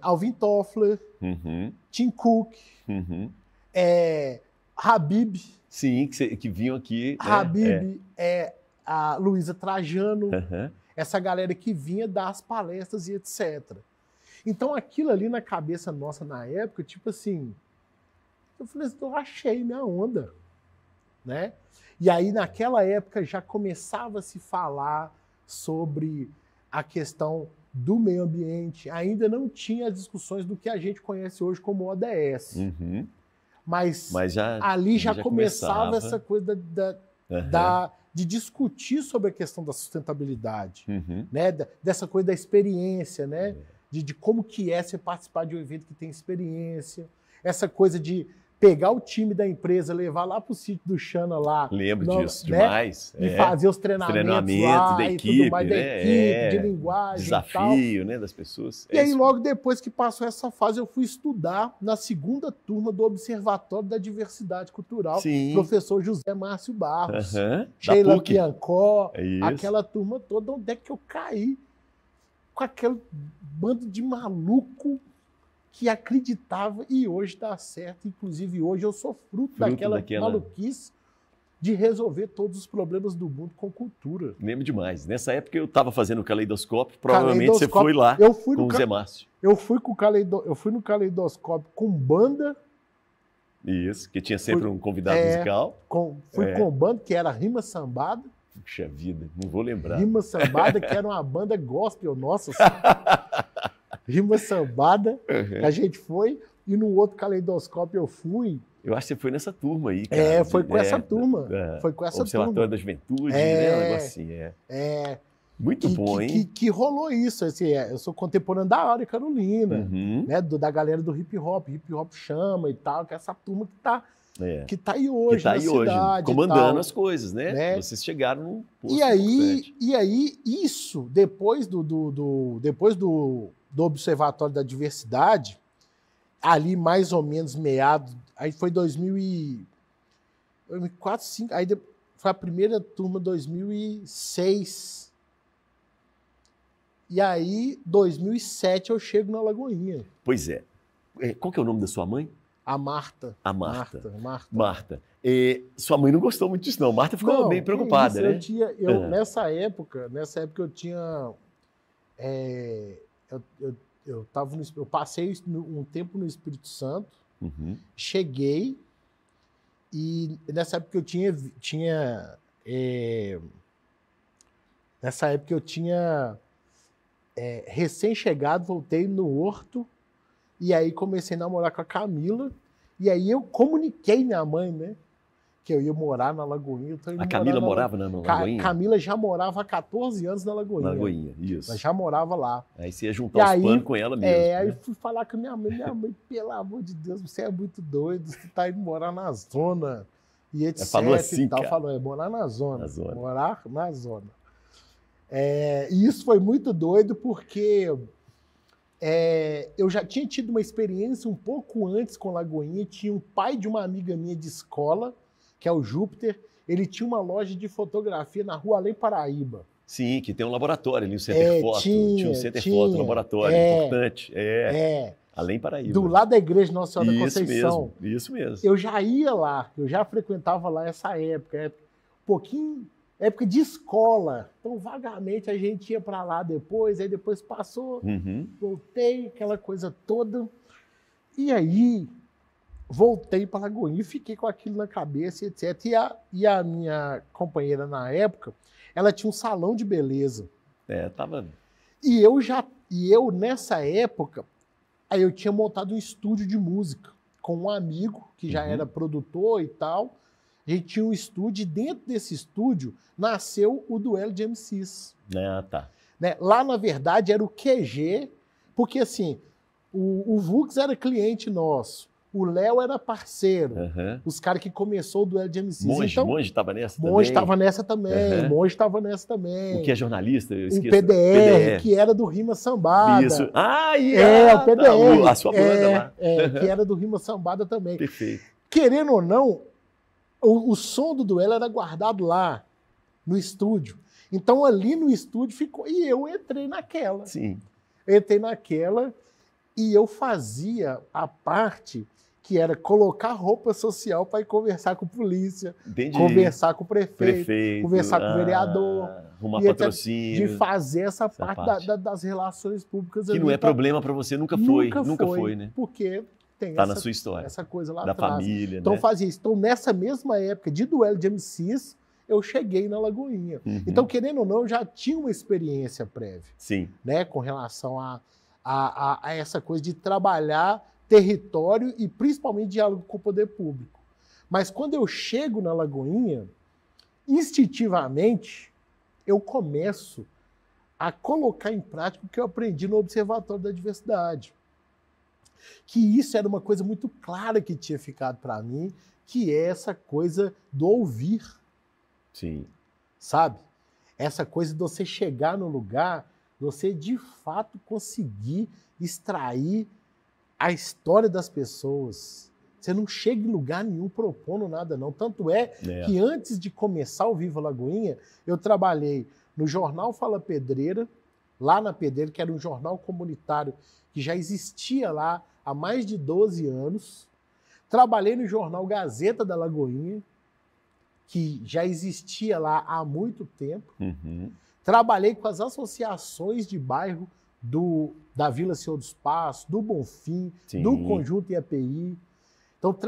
Alvin Toffler, Uhum. Tim Cook, Uhum. Habib, Sim, que vinham aqui. Né? Habib, a Luísa Trajano, Uhum. essa galera que vinha dar as palestras e etc. Então aquilo ali na cabeça nossa na época, tipo assim, eu falei assim, eu achei minha onda, né? E aí naquela época já começava a se falar sobre a questão do meio ambiente, ainda não tinha as discussões do que a gente conhece hoje como ODS, Uhum. mas já, ali já começava essa coisa de discutir sobre a questão da sustentabilidade, Uhum. né? Dessa coisa da experiência, né? De como que é você participar de um evento que tem experiência, essa coisa de pegar o time da empresa, levar lá para o sítio do Xana lá. Lembro disso, né? demais. E fazer os treinamentos lá, da e equipe, tudo mais, da equipe, de linguagem desafio, e tal. né, das pessoas. E aí, logo depois que passou essa fase, eu fui estudar na segunda turma do Observatório da Diversidade Cultural, Sim. professor José Márcio Barros, Uhum. Sheila Piancó, Isso. aquela turma toda, onde é que eu caí com aquele bando de maluco que acreditava e hoje dá certo. Inclusive, hoje eu sou fruto daquela maluquice de resolver todos os problemas do mundo com cultura. Lembro demais. Nessa época eu estava fazendo o Caleidoscópio, provavelmente você foi lá com o Zé Márcio. Eu fui no Caleidoscópio com banda. Isso, que tinha sempre um convidado musical. Fui com banda, que era Rima Sambada. Puxa vida, não vou lembrar. Rima Sambada, que era uma banda gospel, nossa. Rima Sambada, a gente foi, e no outro Caleidoscópio eu fui. Eu acho que você foi nessa turma aí, cara. Foi com essa turma. Foi com essa Observatório da Juventude, né? Um negócio assim, Muito bom, hein? Que rolou isso. Assim, eu sou contemporâneo da Áurea Carolina, né? Da galera do hip hop chama e tal, que é essa turma que tá aí hoje, que tá aí hoje, cidade, comandando as coisas, né? Vocês chegaram num posto importante. E aí, isso, depois do Observatório da Diversidade, ali mais ou menos meados, aí foi 2004, 2005, aí foi a primeira turma 2006. E aí, 2007, eu chego na Lagoinha. Pois é. Qual que é o nome da sua mãe? A Marta. A Marta. Marta. Sua mãe não gostou muito disso, não. Marta ficou bem preocupada, né? Nessa época eu tinha... Eu passei um tempo no Espírito Santo, cheguei, e nessa época eu tinha recém-chegado, voltei no Horto, e aí comecei a namorar com a Camila, e aí eu comuniquei minha mãe, né? Que eu ia morar na Lagoinha. A Camila morava na Lagoinha? Camila já morava há 14 anos na Lagoinha. Lagoinha, isso. Ela já morava lá. Aí você ia juntar os panos com ela mesmo. Aí fui falar com minha mãe, pelo amor de Deus, você é muito doido, você tá indo morar na zona, e etc. Falou assim, e tal. cara. Falou, morar na zona. Morar na zona. E isso foi muito doido porque eu já tinha tido uma experiência um pouco antes com Lagoinha. Tinha um pai de uma amiga minha de escola, que é o Júpiter. Ele tinha uma loja de fotografia na Rua Além Paraíba. Sim, que tem um laboratório ali, um Center Foto. Tinha um Center Foto, um laboratório importante. Além Paraíba. Do lado da Igreja Nossa Senhora da Conceição. Isso mesmo. Eu já ia lá, eu já frequentava lá essa época. Um pouquinho, época de escola. Então, vagamente, a gente ia para lá depois, aí depois passou, voltei, aquela coisa toda. E aí, voltei para Lagoinha e fiquei com aquilo na cabeça, etc. E a minha companheira, na época, ela tinha um salão de beleza. Tava... E eu, nessa época, aí eu tinha montado um estúdio de música com um amigo que já era produtor e tal. A gente tinha um estúdio e dentro desse estúdio nasceu o Duelo de MCs. Tá. Né? Lá, na verdade, era o QG, porque assim, o Vux era cliente nosso, o Léo era parceiro, os caras que começou o Duelo de MCs. Monge estava nessa também? Monge estava nessa também, Monge estava nessa também. O que é jornalista? Eu esqueço. O PDR, que era do Rima Sambada. Isso. O PDR. A sua banda lá. Que era do Rima Sambada também. Perfeito. Querendo ou não, o som do Duelo era guardado lá, no estúdio. Então, ali no estúdio ficou... E eu entrei naquela. Sim. Entrei naquela e eu fazia a parte que era colocar roupa social para ir conversar com a polícia, conversar com o prefeito, conversar com o vereador. Arrumar patrocínio. De fazer essa parte. Das relações públicas. Que não é problema para você, nunca foi, né? Porque tem na sua história. Essa coisa lá da atrás. Família, então né? fazia isso. Então, nessa mesma época de Duelo de MCs, eu cheguei na Lagoinha. Então, querendo ou não, eu já tinha uma experiência prévia. Sim. Né, com relação a essa coisa de trabalhar território e principalmente diálogo com o poder público. Mas quando eu chego na Lagoinha, instintivamente, eu começo a colocar em prática o que eu aprendi no Observatório da Diversidade. Que isso era uma coisa muito clara que tinha ficado para mim, que é essa coisa do ouvir. Sim. Sabe? Essa coisa de você chegar no lugar, você de fato conseguir extrair a história das pessoas. Você não chega em lugar nenhum propondo nada, não. Tanto é que antes de começar o Viva Lagoinha, eu trabalhei no jornal Fala Pedreira, lá na Pedreira, que era um jornal comunitário que já existia lá há mais de 12 anos. Trabalhei no jornal Gazeta da Lagoinha, que já existia lá há muito tempo. Trabalhei com as associações de bairro da Vila Senhor dos Passos, do Bonfim, do Conjunto IAPI. Então,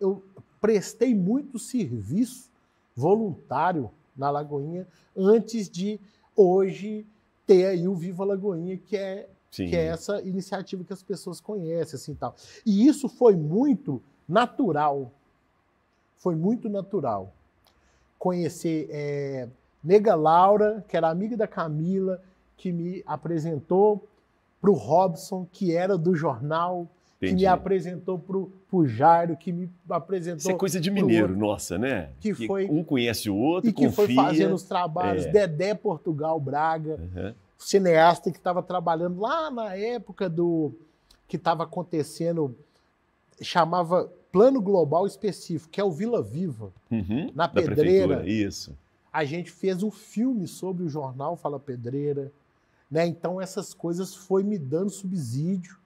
eu prestei muito serviço voluntário na Lagoinha antes de hoje ter aí o Viva Lagoinha, que é essa iniciativa que as pessoas conhecem. Assim, tal. E isso foi muito natural. Foi muito natural. Conhecer Nega Laura, que era amiga da Camila, que me apresentou para o Robson, que era do jornal, que me apresentou para o Jairo, que me apresentou... Isso é coisa de mineiro, nossa, né? Que foi, um conhece o outro, e que confia. foi fazendo os trabalhos. Dedé Portugal Braga, cineasta que estava trabalhando lá na época que estava acontecendo, chamava Plano Global Específico, que é o Vila Viva, na Pedreira. Isso. A gente fez um filme sobre o jornal Fala Pedreira, né? Então essas coisas foi me dando subsídio,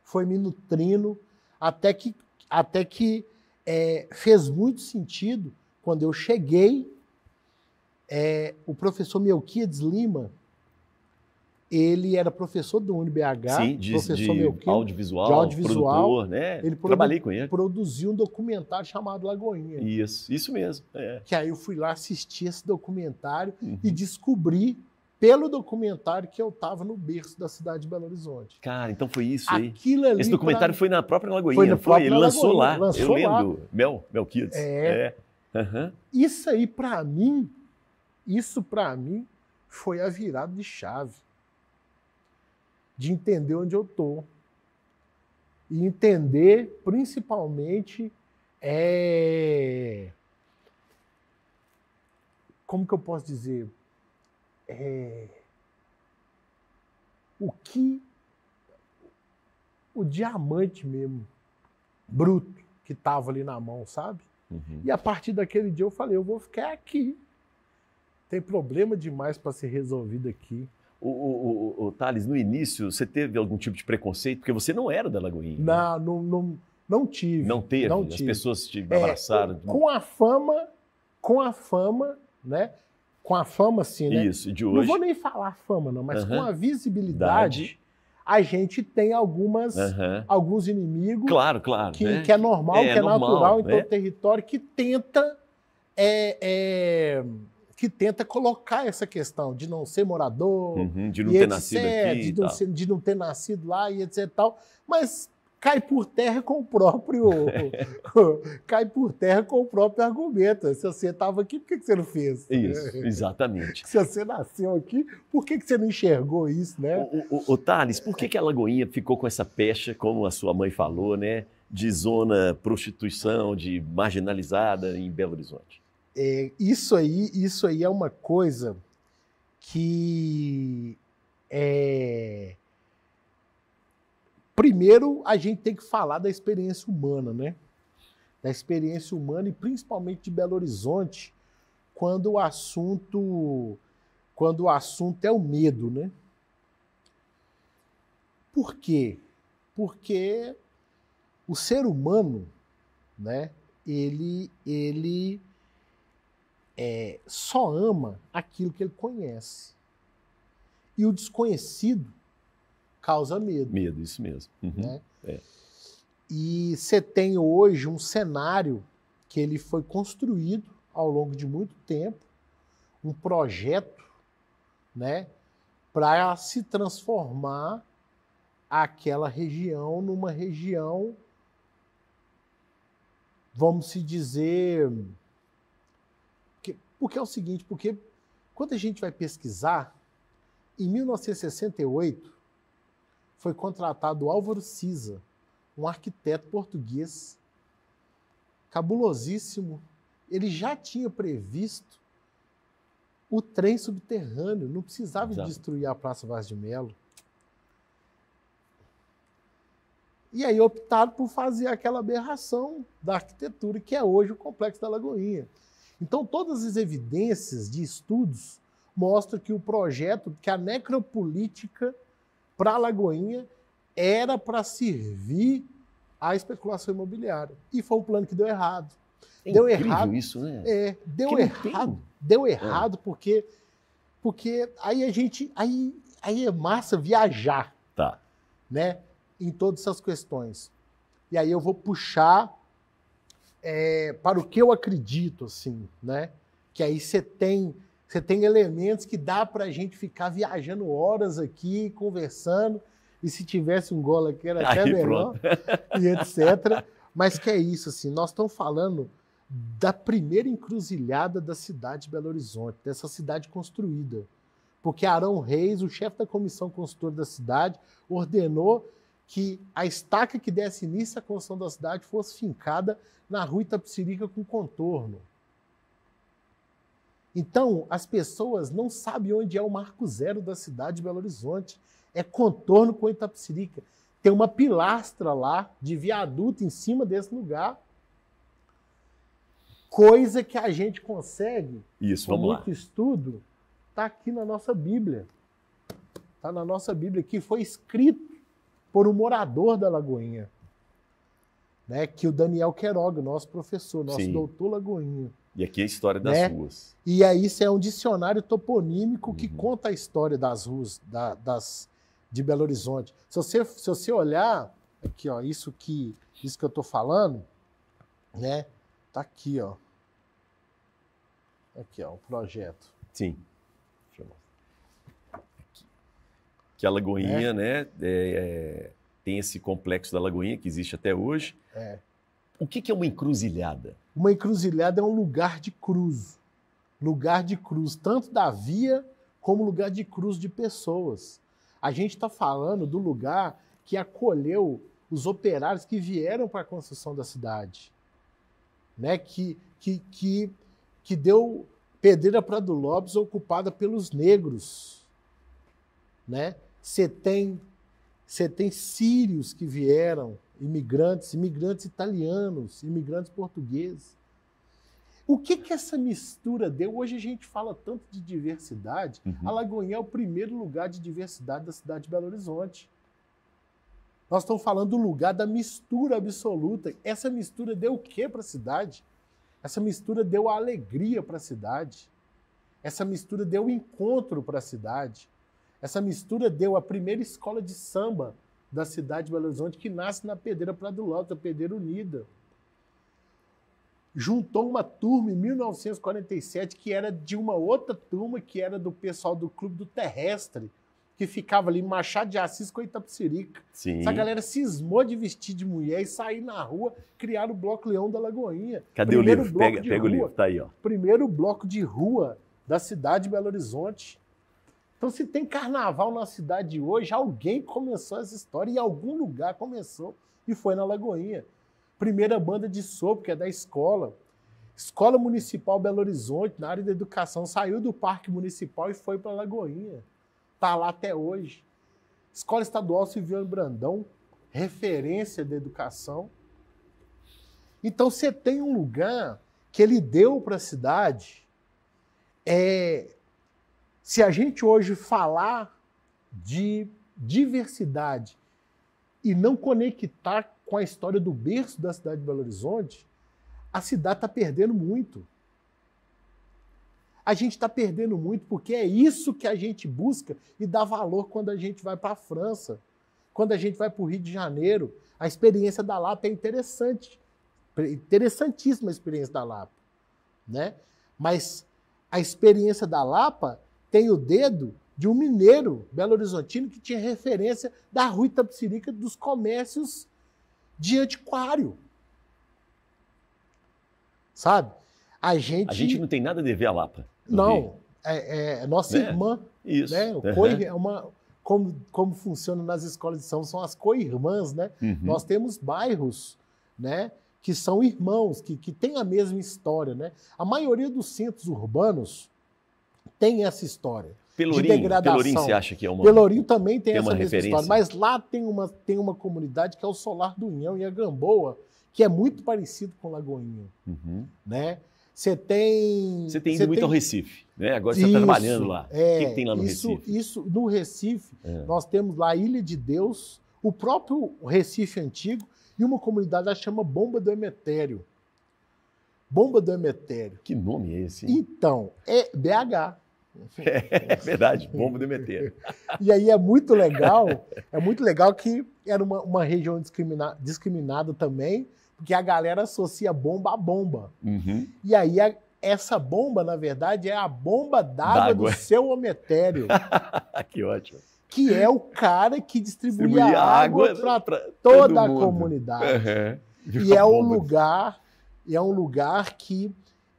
foi me nutrindo, até que fez muito sentido quando eu cheguei. O professor Melquiades Lima, ele era professor do UniBH, sim, de audiovisual, produtor, né? Trabalhei com ele. Produziu um documentário chamado Lagoinha. Isso mesmo. Que aí eu fui lá assistir esse documentário e descobri, pelo documentário, que eu estava no berço da cidade de Belo Horizonte. Cara, então foi isso aí. Esse documentário foi na própria Lagoinha, Ele lançou lá. Eu lembro. Melquiades. Isso aí, para mim, foi a virada de chave. De entender onde eu estou. E entender, principalmente, como que eu posso dizer? o diamante mesmo, bruto, que estava ali na mão, sabe? Uhum. E a partir daquele dia eu falei, eu vou ficar aqui. Tem problema demais para ser resolvido aqui. Thales, no início, você teve algum tipo de preconceito? Porque você não era da Lagoinha. Não tive. Não teve? Não As tive. pessoas te abraçaram? Com a fama, né? Com a fama, assim, né? Isso, de hoje. Não vou nem falar fama, não, mas com a visibilidade, a gente tem alguns inimigos. Claro. Que é normal, que é natural em todo território, que tenta colocar essa questão de não ser morador, de não ter nascido aqui, de não ter nascido lá e etc. Tal, mas cai por terra com o próprio argumento. Se você estava aqui, por que você não fez? Isso, exatamente. Se você nasceu aqui, por que você não enxergou isso, né? O Thales, por que a Lagoinha ficou com essa pecha, como a sua mãe falou, né, de zona prostituição, de marginalizada em Belo Horizonte? Isso aí é uma coisa que primeiro a gente tem que falar da experiência humana, né? Da experiência humana e principalmente de Belo Horizonte, quando o assunto é o medo, né? Por quê? Porque o ser humano, né? Ele só ama aquilo que ele conhece. E o desconhecido causa medo. Medo, isso mesmo. Né? E você tem hoje um cenário que ele foi construído ao longo de muito tempo, um projeto, né, para se transformar aquela região numa região, vamos se dizer... Porque é o seguinte, porque quando a gente vai pesquisar, em 1968, foi contratado o Álvaro Siza, um arquiteto português, cabulosíssimo. Ele já tinha previsto o trem subterrâneo, não precisava destruir a Praça Vaz de Melo. E aí optaram por fazer aquela aberração da arquitetura, que é hoje o Complexo da Lagoinha. Então, todas as evidências de estudos mostram que o projeto, que a necropolítica para a Lagoinha era para servir à especulação imobiliária. E foi um plano que deu errado. Deu errado isso, né? Deu errado porque aí aí é massa viajar, né, em todas essas questões. E aí eu vou puxar para o que eu acredito, assim, né? Que aí você tem elementos que dá para a gente ficar viajando horas aqui, conversando, e se tivesse um golo aqui era até melhor, e etc. Mas que é isso, assim, nós estamos falando da primeira encruzilhada da cidade de Belo Horizonte, dessa cidade construída. Porque Arão Reis, o chefe da comissão construtora da cidade, ordenou que a estaca que desse início à construção da cidade fosse fincada na rua Itapecerica com contorno. Então, as pessoas não sabem onde é o marco zero da cidade de Belo Horizonte. É contorno com Itapecerica. Tem uma pilastra lá de viaduto em cima desse lugar. Coisa que a gente consegue, com muito estudo, está aqui na nossa Bíblia. Está na nossa Bíblia, que foi escrito por um morador da Lagoinha, né? Que o Daniel Queiroga, nosso professor, nosso doutor Lagoinha. E aqui é a história das ruas. E aí isso é um dicionário toponímico que conta a história das ruas de Belo Horizonte. Se você olhar, aqui, ó, isso que eu estou falando, né? Tá aqui, ó. Aqui, ó, o projeto. Sim. Deixa eu mostrar. Aqui. Que a Lagoinha, né? Tem esse complexo da Lagoinha que existe até hoje. O que é uma encruzilhada? Uma encruzilhada é um lugar de cruz. Lugar de cruz, tanto da via como lugar de cruz de pessoas. A gente está falando do lugar que acolheu os operários que vieram para a construção da cidade. Né? Que deu Pedreira Prado Lopes ocupada pelos negros, né? Você tem sírios que vieram, imigrantes italianos, imigrantes portugueses. O que essa mistura deu? Hoje a gente fala tanto de diversidade. A Lagoinha é o primeiro lugar de diversidade da cidade de Belo Horizonte. Nós estamos falando do lugar da mistura absoluta. Essa mistura deu o que para a cidade? Essa mistura deu a alegria para a cidade. Essa mistura deu o encontro para a cidade. Essa mistura deu a primeira escola de samba da cidade de Belo Horizonte, que nasce na Pedreira Prado Lopes, a Pedreira Unida. Juntou uma turma em 1947 que era de uma outra turma, que era do pessoal do Clube do Terrestre, que ficava ali em Machado de Assis com Itapecerica. Sim. Essa galera cismou de vestir de mulher e sair na rua, criaram o Bloco Leão da Lagoinha. Cadê o livro? Pega o livro, tá aí, ó. Primeiro bloco de rua da cidade de Belo Horizonte. Então, se tem carnaval na cidade hoje, alguém começou essa história, em algum lugar começou, e foi na Lagoinha. Primeira banda de sopro, que é da escola. Escola Municipal Belo Horizonte, na área da educação, saiu do Parque Municipal e foi para a Lagoinha. Está lá até hoje. Escola Estadual Silviano Brandão, referência da educação. Então, você tem um lugar que ele deu para a cidade. Se a gente hoje falar de diversidade e não conectar com a história do berço da cidade de Belo Horizonte, a cidade está perdendo muito. A gente está perdendo muito porque é isso que a gente busca e dá valor quando a gente vai para a França, quando a gente vai para o Rio de Janeiro. A experiência da Lapa é interessante, interessantíssima a experiência da Lapa, né? Mas a experiência da Lapa tem o dedo de um mineiro belo-horizontino que tinha referência da Rua Itapecerica dos comércios de antiquário. Sabe? A gente não tem nada a dever à Lapa. Não, é nossa irmã. Isso. Né? Como funciona nas escolas de são as co-irmãs, né? Nós temos bairros, né, que são irmãos, que têm a mesma história, né? A maioria dos centros urbanos tem essa história de degradação. Pelourinho, você acha que é uma... Pelourinho também tem essa mesma referência. História, mas lá tem uma comunidade que é o Solar do Unhão, em Gamboa, que é muito parecido com Lagoinha, né? Você tem ido muito ao Recife, né? Agora você está trabalhando lá. O que tem lá no Recife? No Recife, nós temos lá a Ilha de Deus, o próprio Recife Antigo e uma comunidade que chama Bomba do Emetério. Bomba do Emetério. Que nome é esse? Hein? Então, é BH. É verdade, Bomba do Emetério. E aí é muito legal que era uma região discriminada também, porque a galera associa bomba a bomba. E aí essa bomba, na verdade, é a bomba d'água do seu Emetério. Que ótimo. Que é o cara que distribuía água para toda a comunidade. E é um lugar que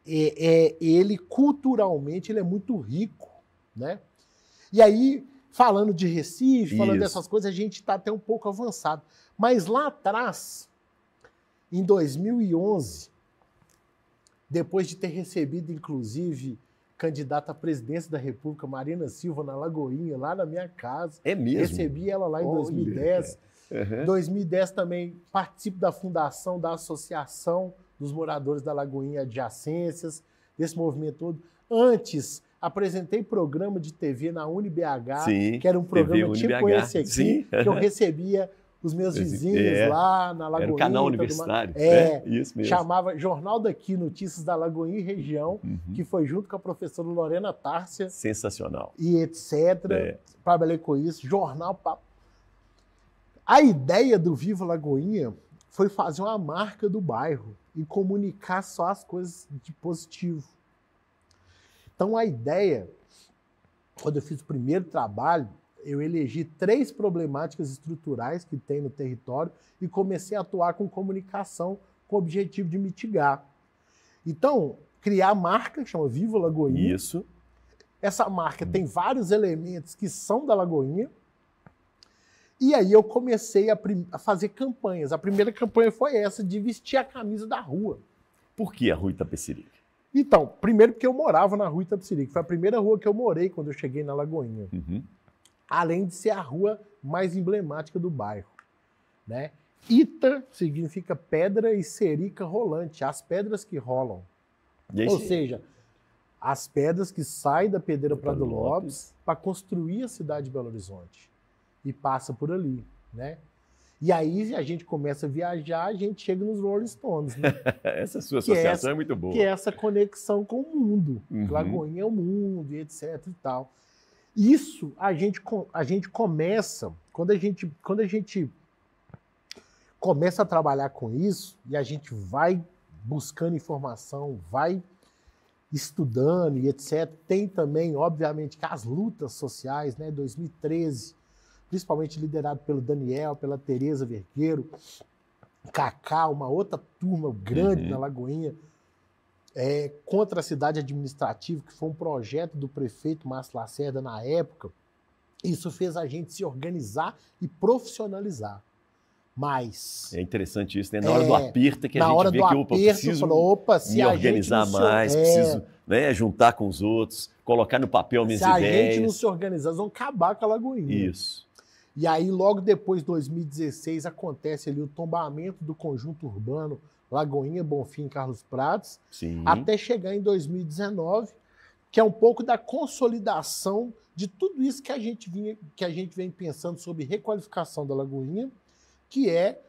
ele culturalmente ele é muito rico, né? E aí, falando de Recife, falando dessas coisas, a gente está até um pouco avançado. Mas lá atrás, em 2011, depois de ter recebido, inclusive, candidata à presidência da República, Marina Silva, na Lagoinha, lá na minha casa. É mesmo? Recebi ela lá em 2010. Em 2010 também participo da fundação da Associação dos Moradores da Lagoinha Adjacências, desse movimento todo. Antes, apresentei programa de TV na UniBH, que era um programa tipo esse aqui, que eu recebia os meus vizinhos lá na Lagoinha. Era o canal universitário. Isso mesmo. Chamava Jornal daqui, Notícias da Lagoinha e Região, que foi junto com a professora Lorena Tárcia. Sensacional. E etc. Trabalhei com isso. Jornal. A ideia do Viva Lagoinha foi fazer uma marca do bairro e comunicar só as coisas de positivo. Então a ideia, quando eu fiz o primeiro trabalho, eu elegi 3 problemáticas estruturais que tem no território e comecei a atuar com comunicação com o objetivo de mitigar. Então, criar a marca, que chama Viva Lagoinha. Isso. Essa marca tem vários elementos que são da Lagoinha. E aí eu comecei a fazer campanhas. A primeira campanha foi essa, de vestir a camisa da rua. Por que a Rua Itapecerica? Então, primeiro porque eu morava na rua Itapecerica, foi a primeira rua que eu morei quando eu cheguei na Lagoinha. Uhum. Além de ser a rua mais emblemática do bairro, né? Ita significa pedra e serica rolante, as pedras que rolam. Ou seja, as pedras que saem da Pedreira Prado Lopes para construir a cidade de Belo Horizonte. E passa por ali, né? E aí a gente começa a viajar, a gente chega nos Rolling Stones, né? Essa sua associação é muito boa. Que é essa conexão com o mundo. Lagoinha é o mundo, e etc e tal. Isso a gente começa, quando a gente começa a trabalhar com isso, e a gente vai buscando informação, vai estudando e etc. Tem também, obviamente, que as lutas sociais, né? 2013, principalmente liderado pelo Daniel, pela Tereza Vergueiro, Cacá, uma outra turma grande na Lagoinha, contra a cidade administrativa, que foi um projeto do prefeito Márcio Lacerda na época. Isso fez a gente se organizar e profissionalizar. Mas... É interessante isso, né? Na hora do aperto que a gente vê que preciso se me organizar mais, preciso, né, juntar com os outros, colocar no papel minhas ideias. Se a gente não se organizar, vão acabar com a Lagoinha. Isso. E aí, logo depois, 2016, acontece ali o tombamento do conjunto urbano Lagoinha, Bonfim e Carlos Prates, Sim. Até chegar em 2019, que é um pouco da consolidação de tudo isso que a gente vem pensando sobre requalificação da Lagoinha, que é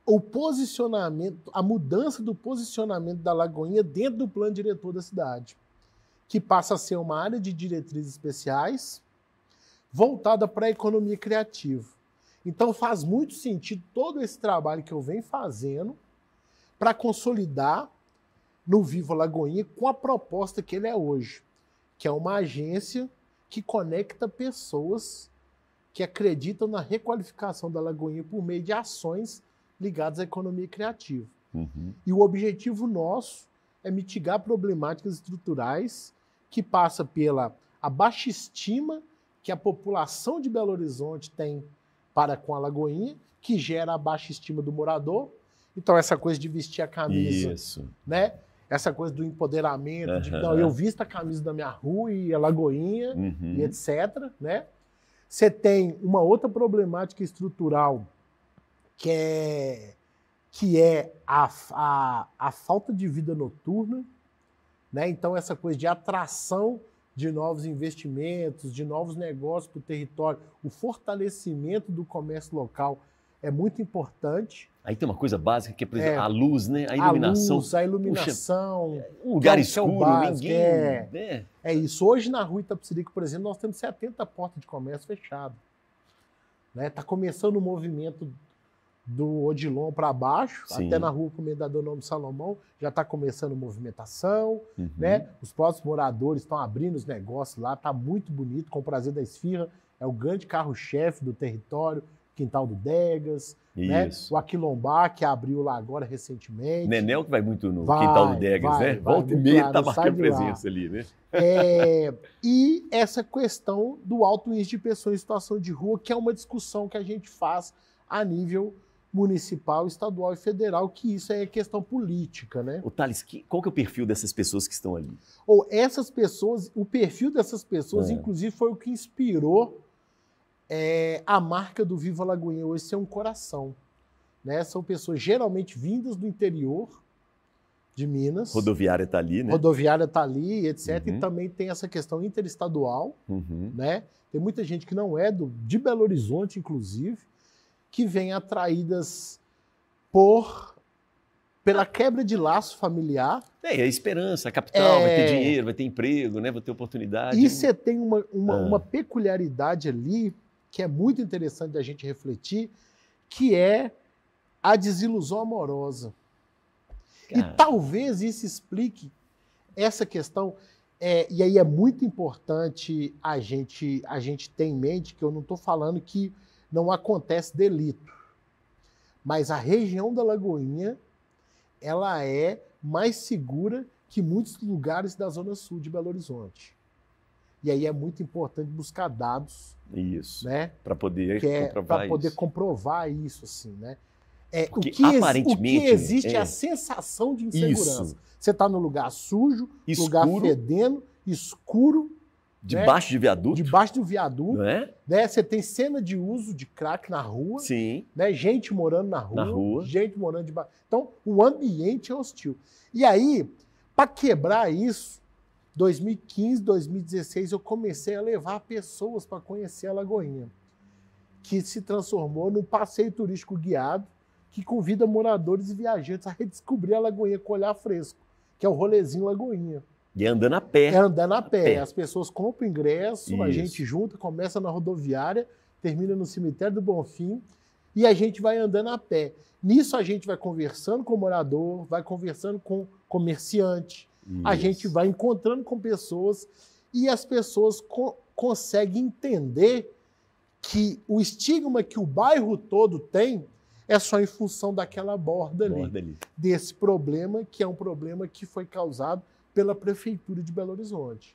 o posicionamento, a mudança do posicionamento da Lagoinha dentro do plano diretor da cidade, que passa a ser uma área de diretrizes especiais voltada para a economia criativa. Então faz muito sentido todo esse trabalho que eu venho fazendo para consolidar no Viva Lagoinha com a proposta que ele é hoje, que é uma agência que conecta pessoas que acreditam na requalificação da Lagoinha por meio de ações ligadas à economia criativa. E o objetivo nosso é mitigar problemáticas estruturais que passa pela a baixa estima que a população de Belo Horizonte tem para com a Lagoinha, que gera a baixa estima do morador. Então, essa coisa de vestir a camisa, né? Essa coisa do empoderamento, de não, eu visto a camisa da minha rua e a Lagoinha, e etc., né? Você tem uma outra problemática estrutural, que é a falta de vida noturna, né? Então, essa coisa de atração de novos investimentos, de novos negócios para o território, o fortalecimento do comércio local é muito importante. Aí tem uma coisa básica que é, por exemplo, a luz, né? A iluminação. A iluminação. Puxa, um lugar escuro, básico, ninguém... É isso. Hoje na rua Itapecerica, por exemplo, nós temos 70 portas de comércio fechadas. Está começando o movimento do Odilon para baixo, até na rua Comendador Nome Salomão, já está começando movimentação, né? Os próprios moradores estão abrindo os negócios lá, está muito bonito, com o Prazer da Esfirra, é o grande carro-chefe do território, Quintal do Degas, né? O Aquilombá, que abriu lá agora recentemente. Nenel que vai muito no Quintal do Degas, né? Volta e meia está marcando presença ali, né? E essa questão do alto índice de pessoas em situação de rua, que é uma discussão que a gente faz a nível municipal, estadual e federal, que isso é questão política, né? Ô, Thales, qual que é o perfil dessas pessoas que estão ali? Essas pessoas, o perfil dessas pessoas, inclusive, foi o que inspirou a marca do Viva Lagoinha hoje ser um coração, né? São pessoas geralmente vindas do interior de Minas. Rodoviária está ali, né? Rodoviária está ali, etc. E também tem essa questão interestadual, né? Tem muita gente que não é de Belo Horizonte, inclusive, que vem atraídas pela quebra de laço familiar. A esperança, a capital, vai ter dinheiro, vai ter emprego, né? Vai ter oportunidade. E você tem uma peculiaridade ali, que é muito interessante da gente refletir, que é a desilusão amorosa. E talvez isso explique essa questão, e aí é muito importante a gente ter em mente que eu não estou falando que não acontece delito, mas a região da Lagoinha, ela é mais segura que muitos lugares da Zona Sul de Belo Horizonte. E aí é muito importante buscar dados, isso, né, para poder comprovar isso, assim, né? Porque o que aparentemente existe é a sensação de insegurança. Isso. Você está no lugar sujo, Escuro, lugar fedendo, escuro, debaixo de viaduto, debaixo do viaduto, não é? né? Você tem cena de uso de crack na rua, Sim. né? Gente morando na rua, gente morando debaixo. Então, o ambiente é hostil. E aí, para quebrar isso, 2015, 2016, eu comecei a levar pessoas para conhecer a Lagoinha, que se transformou num passeio turístico guiado que convida moradores e viajantes a redescobrir a Lagoinha com olhar fresco, que é o rolezinho Lagoinha. E andando a pé. É andando a pé. As pessoas compram ingresso, Isso. A gente junta, começa na rodoviária, termina no cemitério do Bonfim e a gente vai andando a pé. Nisso a gente vai conversando com o morador, vai conversando com o comerciante, a gente vai encontrando com pessoas e as pessoas conseguem entender que o estigma que o bairro todo tem é só em função daquela borda ali, desse problema, que é um problema que foi causado pela Prefeitura de Belo Horizonte.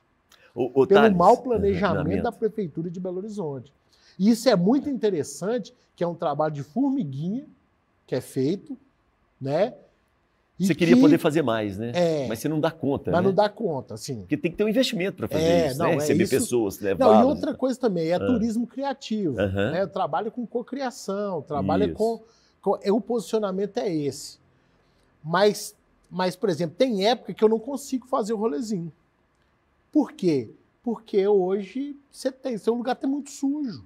Pelo Thales, mau planejamento da Prefeitura de Belo Horizonte. E isso é muito interessante, que é um trabalho de formiguinha que é feito, né? Você queria poder fazer mais, né? Mas você não dá conta, Mas né? não dá conta, sim. Porque tem que ter um investimento para fazer isso, né? Receber pessoas, levar. Não, e outra coisa também, é turismo criativo. Né? Eu trabalho com cocriação, trabalho com... O posicionamento é esse. Mas, por exemplo, tem época que eu não consigo fazer o rolezinho. Por quê? Porque hoje seu lugar está muito sujo.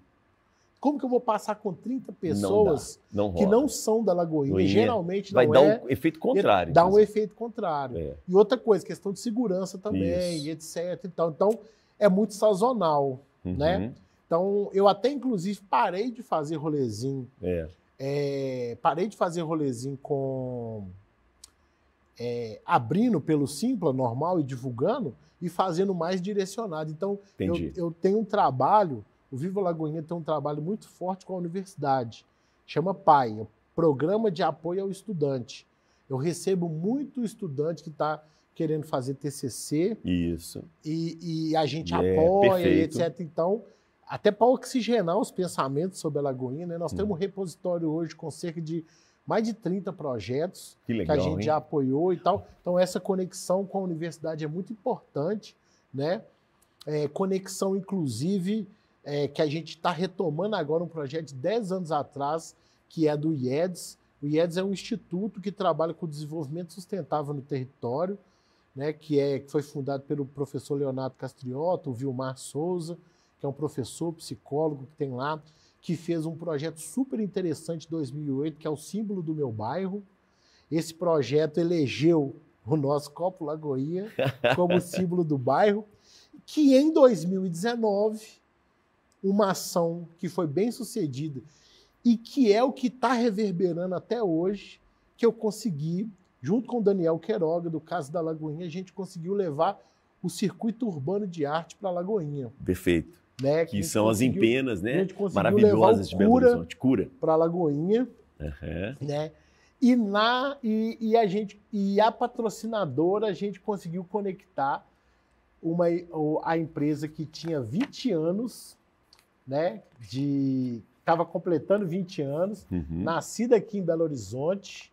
Como que eu vou passar com 30 pessoas que não são da Lagoinha? Geralmente não é. Vai dar um efeito contrário. Dá um efeito contrário. E outra coisa, questão de segurança também, etc. Então, é muito sazonal, né? Então, eu até, inclusive, parei de fazer rolezinho. Parei de fazer rolezinho abrindo pelo Simpla, normal, e divulgando, e fazendo mais direcionado. Então, eu tenho um trabalho... O Viva Lagoinha tem um trabalho muito forte com a universidade. Chama PAI, Programa de Apoio ao Estudante. Eu recebo muito estudante que está querendo fazer TCC. Isso. E a gente apoia, etc. Então, até para oxigenar os pensamentos sobre a Lagoinha, né? Nós temos um repositório hoje com cerca de mais de 30 projetos que a gente já apoiou e tal. Então, essa conexão com a universidade é muito importante, né? Conexão, inclusive... que a gente está retomando agora um projeto de 10 anos atrás, que é do IEDS. O IEDS é um instituto que trabalha com o desenvolvimento sustentável no território, né, que foi fundado pelo professor Leonardo Castriotto, o Vilmar Souza, que é um professor, psicólogo que tem lá, que fez um projeto super interessante em 2008, que é o símbolo do meu bairro. Esse projeto elegeu o nosso Copo Lagoinha como símbolo do bairro, que em 2019... uma ação que foi bem sucedida e que é o que está reverberando até hoje, que eu consegui, junto com o Daniel Queiroga, do Caso da Lagoinha, a gente conseguiu levar o circuito urbano de arte para a Lagoinha. Perfeito. Né? Que são as empenas, né? A gente conseguiu maravilhosas de Belo Horizonte. Cura. Para a Lagoinha. Né? E a patrocinadora, a gente conseguiu conectar a empresa que tinha 20 anos, né, estava completando 20 anos, nascida aqui em Belo Horizonte,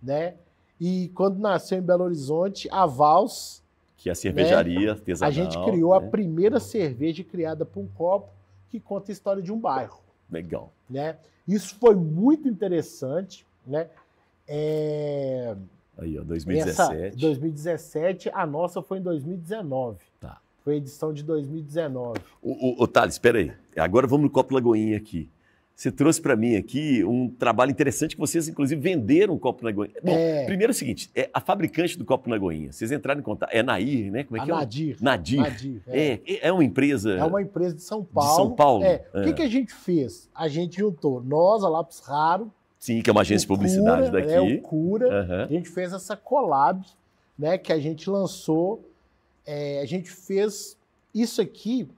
né, e quando nasceu em Belo Horizonte, a Vals, que é a cervejaria artesanal, a gente criou a primeira cerveja criada por um copo, que conta a história de um bairro. Legal. Né? Isso foi muito interessante, né? Aí, ó, 2017. 2017, a nossa foi em 2019. Tá. Foi a edição de 2019. Ô, Thales, espera aí. Agora vamos no Copo Lagoinha aqui. Você trouxe para mim aqui um trabalho interessante que vocês, inclusive, venderam o Copo Lagoinha. Bom, primeiro é o seguinte, a fabricante do Copo Lagoinha, vocês entraram em contato, é Nair, né? Como é que é? Nadir. É uma empresa... É uma empresa de São Paulo. De São Paulo. O que a gente fez? A gente juntou nós, a Lápis Raro... Sim, que é uma agência de publicidade daqui. O Cura. A gente fez essa collab, né, que a gente lançou... a gente fez isso aqui,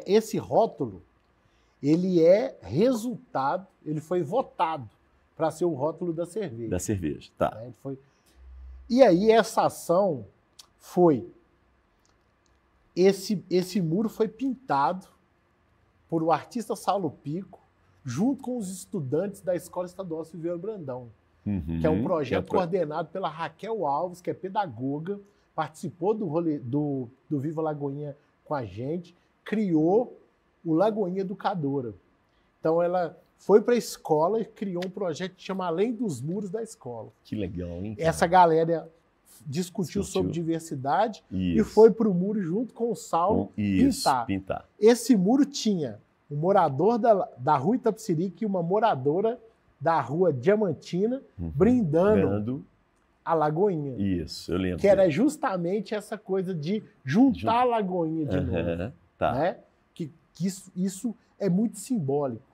esse rótulo, ele é resultado, ele foi votado para ser o rótulo da cerveja. Da cerveja, tá. E aí essa ação foi, esse muro foi pintado por o artista Saulo Pico, junto com os estudantes da Escola Estadual Silveira Brandão, Uhum. que é um projeto coordenado pela Raquel Alves, que é pedagoga, participou do Viva Lagoinha com a gente, criou o Lagoinha Educadora. Então ela foi para a escola e criou um projeto que chama Além dos Muros da Escola. Que legal, hein? Cara? Essa galera discutiu sobre diversidade Isso. e foi para o muro junto com o Saulo pintar. Esse muro tinha um morador da rua Itapecerica e uma moradora da rua Diamantina brindando a Lagoinha. Isso, eu lembro. Que era justamente essa coisa de juntar a Lagoinha de novo. Tá. Né? Que isso é muito simbólico.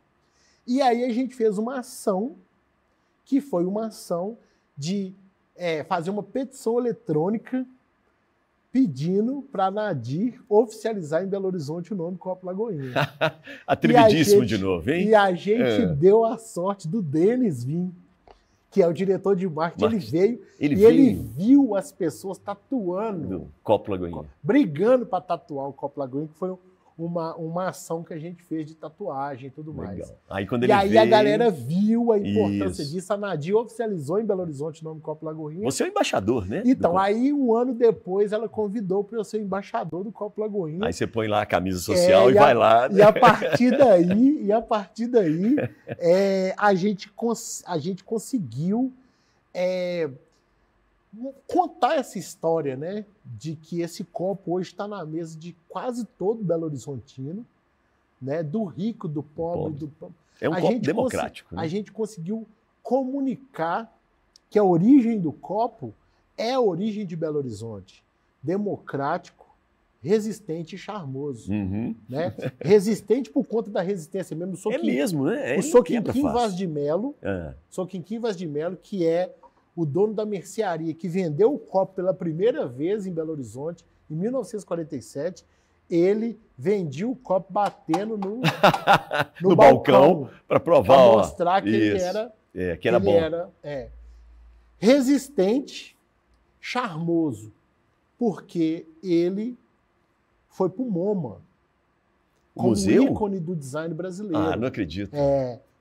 E aí a gente fez uma ação, que foi uma ação de fazer uma petição eletrônica pedindo para a Nadir oficializar em Belo Horizonte o nome Copo Lagoinha. Atrevidíssimo de novo, hein? E a gente deu a sorte do Denis Vim, que é o diretor de marketing. Ele viu as pessoas tatuando o Copo Lagoinha. Brigando para tatuar o Copo Lagoinha, que foi uma ação que a gente fez de tatuagem e tudo mais. Legal. Aí, quando ele a galera viu a importância disso, a Nadir oficializou em Belo Horizonte o nome Copo Lagoinha. Você é o embaixador, né? Então, aí um ano depois ela convidou para eu ser embaixador do Copo Lagoinha. Aí você põe lá a camisa social e vai lá. E a partir daí, a gente conseguiu contar essa história, né, de que esse copo hoje está na mesa de quase todo Belo Horizontino, né, do rico, do pobre. É um copo democrático. Né? A gente conseguiu comunicar que a origem do copo é a origem de Belo Horizonte, democrático, resistente e charmoso. Né? Resistente por conta da resistência mesmo. Mesmo, né? O Soquinquim Vaz de Melo, que é o dono da mercearia que vendeu o copo pela primeira vez em Belo Horizonte, em 1947, ele vendia o copo batendo no balcão para provar, para mostrar que ele era bom. Resistente, charmoso, porque ele foi para o MoMA como ícone do design brasileiro. Ah, não acredito.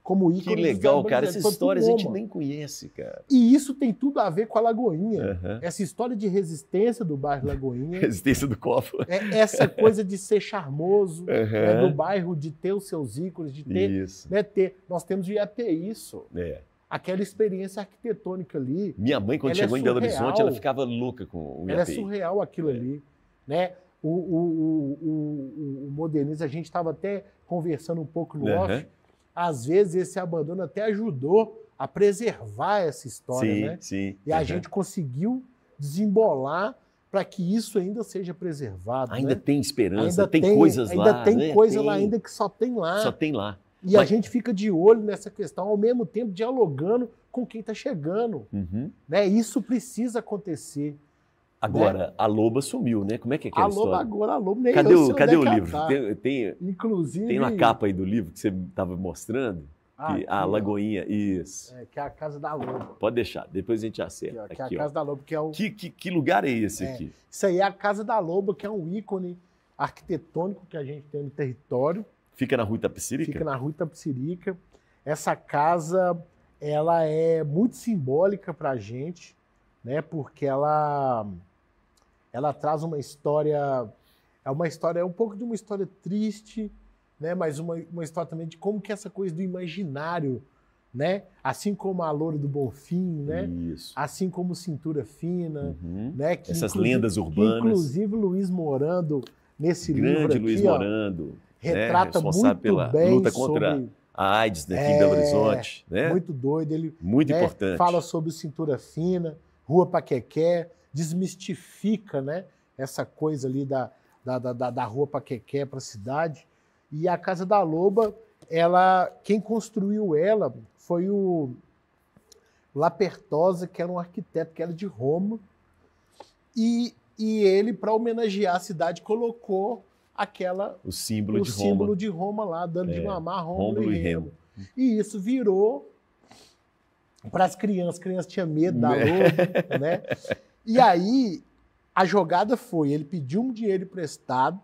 Como ícone. Que legal, cara. Essas histórias a gente nem conhece, cara. E isso tem tudo a ver com a Lagoinha. Essa história de resistência do bairro Lagoinha. Resistência do copo. Essa coisa de ser charmoso, né, do bairro, de ter os seus ícones, de ter... Isso. Né, nós temos de ter isso. Aquela experiência arquitetônica ali. Minha mãe, quando chegou em Belo Horizonte, ela ficava louca com o IAPI. Ela é surreal aquilo ali. Né? O modernismo, a gente estava até conversando um pouco no off. Às vezes esse abandono até ajudou a preservar essa história, né? Sim. E a gente conseguiu desembolar para que isso ainda seja preservado. Ainda tem esperança, ainda tem coisas lá. Ainda tem coisa lá ainda que só tem lá. Só tem lá. E a gente fica de olho nessa questão, ao mesmo tempo dialogando com quem está chegando. Né? Isso precisa acontecer. Agora, a loba sumiu, né? Como é que é aquela história? Agora a loba nem Cadê o livro? Tá. Inclusive, tem na capa aí do livro que você estava mostrando. A Lagoinha, isso. Que é a Casa da Loba. Pode deixar, depois a gente acerta. Que é a Casa da Loba, que é o... Que lugar é esse aqui? Isso aí é a Casa da Loba, que é um ícone arquitetônico que a gente tem no território. Fica na Rua Itapecerica? Fica na Rua Itapecerica. Essa casa, ela é muito simbólica para a gente, né? Porque ela traz uma história, é um pouco de uma história triste, né? Mas uma história também de como que essa coisa do imaginário, né? Assim como a Loura do Bonfim, né? Isso. Assim como Cintura Fina, né? Que essas lendas urbanas. Inclusive Luiz Morando, nesse livro aqui, Luiz Morando, retrata responsável muito pela bem luta contra a AIDS daqui em Belo Horizonte. Né? Muito doido. Ele muito importante. Fala sobre Cintura Fina, Rua Paquequé, desmistifica, né, essa coisa ali da Rua Paquequé para a cidade. E a Casa da Loba, quem construiu ela foi o Lapertosa, que era um arquiteto que era de Roma. E ele, para homenagear a cidade, colocou o símbolo de Roma lá, dando de mamar Rômulo e Remo. E isso virou para as crianças tinham medo da loba, né? E aí a jogada foi, ele pediu um dinheiro emprestado,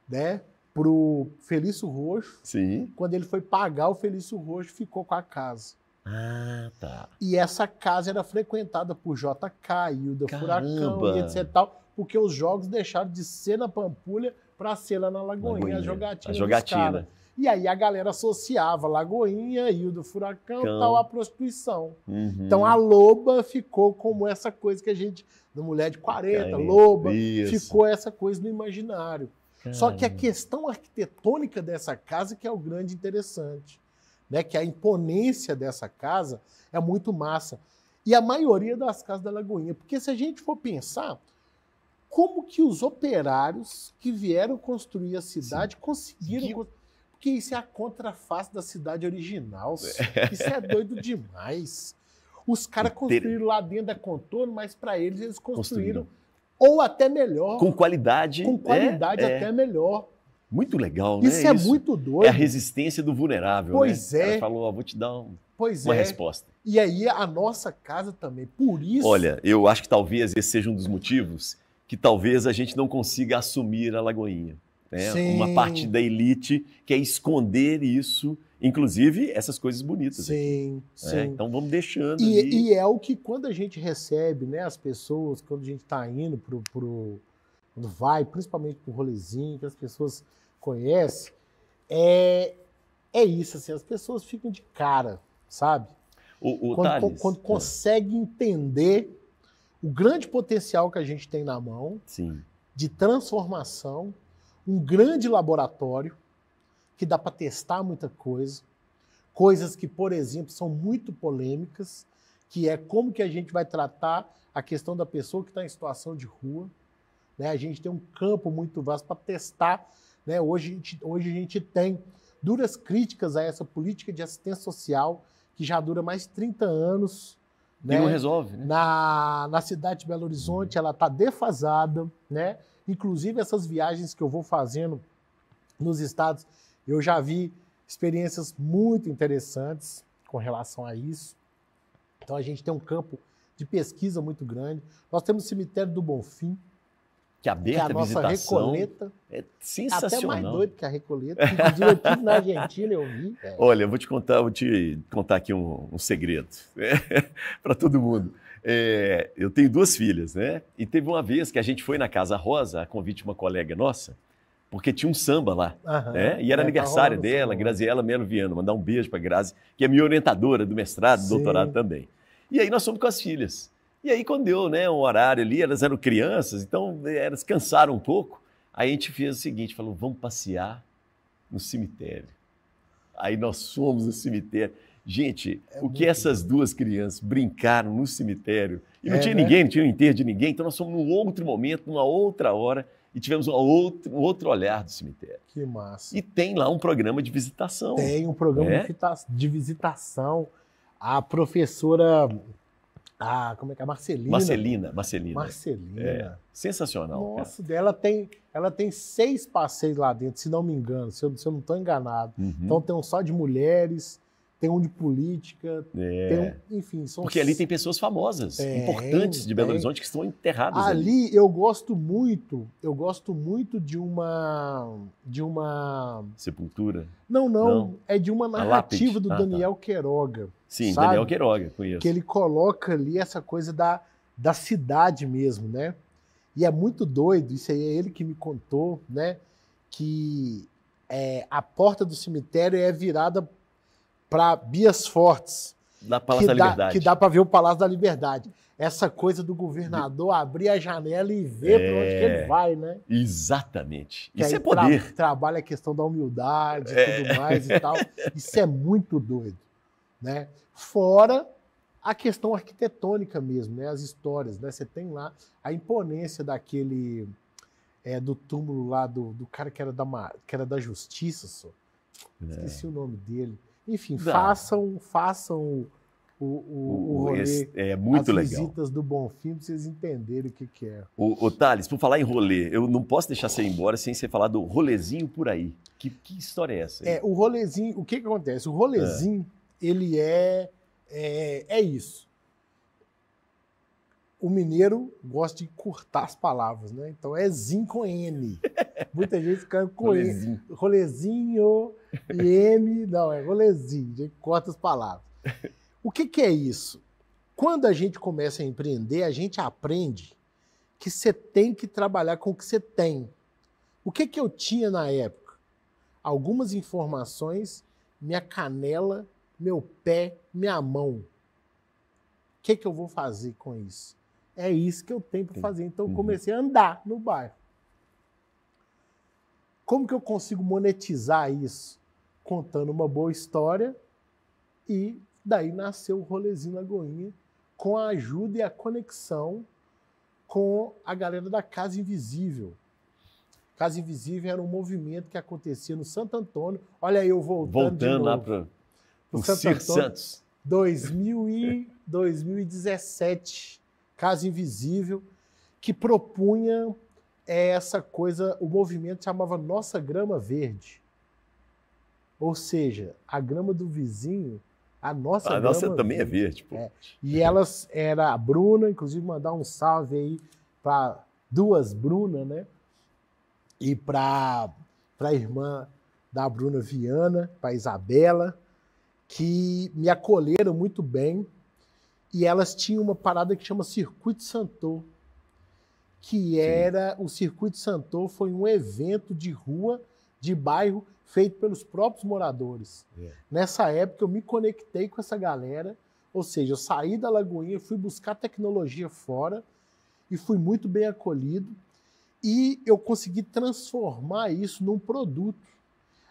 né? pro Felício Roxo. Sim. Quando ele foi pagar, o Felício Roxo ficou com a casa. Ah, tá. E essa casa era frequentada por JK, Hilda Furacão Caramba! e etc. Tal, porque os jogos deixaram de ser na Pampulha para ser lá na Lagoinha, a A jogatina. jogatina. E aí a galera associava Lagoinha, Hilda Furacão e tal, à prostituição. Uhum. Então a loba ficou como essa coisa que a gente, da mulher de 40, Caramba, loba, isso. ficou essa coisa no imaginário. Só que a Caramba. questão arquitetônica dessa casa que é o grande interessante, né? Que a imponência dessa casa é muito massa. E a maioria das casas da Lagoinha, porque se a gente for pensar, como que os operários que vieram construir a cidade conseguiram... Porque isso é a contraface da cidade original. Isso é doido demais. Os caras construíram lá dentro da Contorno, mas para eles construíram ou até melhor. Com qualidade. Com qualidade até melhor. Muito legal, né? Isso é muito doido. É a resistência do vulnerável, pois né? é. Ela falou, vou te dar pois uma é. resposta. E aí a nossa casa também, por isso... Olha, eu acho que talvez esse seja um dos motivos que talvez a gente não consiga assumir a Lagoinha. Né? Uma parte da elite quer esconder isso, inclusive essas coisas bonitas. Sim, sim. Então vamos deixando ali. E é o que quando a gente recebe, né, as pessoas, quando a gente está indo quando vai, principalmente pro rolezinho, que as pessoas conhecem, é isso, assim, as pessoas ficam de cara, sabe? Quando consegue entender o grande potencial que a gente tem na mão, sim, de transformação, um grande laboratório que dá para testar muita coisa, coisas que, por exemplo, são muito polêmicas, que é como que a gente vai tratar a questão da pessoa que está em situação de rua. Né? A gente tem um campo muito vasto para testar. Né? Hoje a gente tem duras críticas a essa política de assistência social, que já dura mais de 30 anos. E né? não resolve. Né? Na cidade de Belo Horizonte, ela está defasada, né? Inclusive, essas viagens que eu vou fazendo nos estados, eu já vi experiências muito interessantes com relação a isso. Então, a gente tem um campo de pesquisa muito grande. Nós temos o cemitério do Bonfim, que aberta é a nossa visitação. Recoleta. É sensacional. Até mais doido que a Recoleta. Inclusive, eu estive na Argentina, eu vi. Olha, eu vou te contar aqui um segredo para todo mundo. Eu tenho 2 filhas, né? E teve uma vez que a gente foi na Casa Rosa, a convite de uma colega nossa, porque tinha um samba lá, né? E era aniversário dela, Graziela Melo Viana. Mandar um beijo para Grazi, que é minha orientadora do mestrado, do doutorado também. E aí nós fomos com as filhas. E aí quando deu, né, um horário ali, elas eram crianças, então elas cansaram um pouco. Aí a gente fez o seguinte, falou, vamos passear no cemitério. Aí nós fomos no cemitério. Gente, o que essas 2 crianças brincaram no cemitério, e não tinha ninguém, não tinha um enterro de ninguém, então nós fomos num outro momento, numa outra hora, e tivemos um outro olhar do cemitério. Que massa. E tem lá um programa de visitação. Tem um programa de visitação. A professora, como é que é? Marcelina. É, sensacional. Nossa, ela tem 6 passeios lá dentro, se não me engano, se eu não estou enganado. Uhum. Então tem um só de mulheres, tem um de política, enfim. Porque ali tem pessoas famosas, importantes de Belo Horizonte que estão enterradas ali. Ali eu gosto muito de uma... Sepultura? Não. É de uma narrativa do Daniel Queiroga. Sim, sabe? Daniel Queiroga, conheço. Que ele coloca ali essa coisa da cidade mesmo, né? E é muito doido, isso aí é ele que me contou, né? Que a porta do cemitério é virada para Bias Fortes. Da Palácio da Liberdade. Que dá para ver o Palácio da Liberdade. Essa coisa do governador abrir a janela e ver para onde que ele vai, né? Exatamente. Que isso é poder. Trabalha a questão da humildade e tudo mais e tal. Isso é muito doido, né? Fora a questão arquitetônica mesmo, né? As histórias, né? Você tem lá a imponência daquele... do túmulo lá do cara que era da Justiça, só. Esqueci o nome dele. Enfim, façam o rolê, é muito as legal. Visitas do Bonfim, para vocês entenderem o que é. Ô Thales, por falar em rolê, eu não posso deixar você ir embora sem você falar do rolezinho por aí. Que história é essa aí? O rolezinho, o que acontece? O rolezinho, ele é isso. o mineiro gosta de encurtar as palavras, né? Então é Zin com N. Muita gente fica com Rolezinho. N. Rolezinho e M. Não, é rolezinho. A gente corta as palavras. O que é isso? Quando a gente começa a empreender, a gente aprende que você tem que trabalhar com o que você tem. O que eu tinha na época? Algumas informações, minha canela, meu pé, minha mão. O que eu vou fazer com isso? É isso que eu tenho para fazer. Então, eu comecei a andar no bairro. Como que eu consigo monetizar isso? Contando uma boa história, e daí nasceu o Rolezinho Lagoinha, com a ajuda e a conexão com a galera da Casa Invisível. Casa Invisível era um movimento que acontecia no Santo Antônio. Olha aí, eu voltando lá para o Santo Santos. 2017, Casa Invisível, que propunha essa coisa, o movimento chamava Nossa Grama Verde. Ou seja, a grama do vizinho, a nossa grama também verde. É verde. Pô. E elas, era a Bruna, inclusive mandar um salve aí para duas Brunas, né? E para a irmã da Bruna Viana, para Isabela, que me acolheram muito bem. E elas tinham uma parada que chama Circuito Santor, que era o Circuito Santor, foi um evento de rua, de bairro, feito pelos próprios moradores. Nessa época eu me conectei com essa galera, ou seja, eu saí da Lagoinha, fui buscar tecnologia fora e fui muito bem acolhido. E eu consegui transformar isso num produto.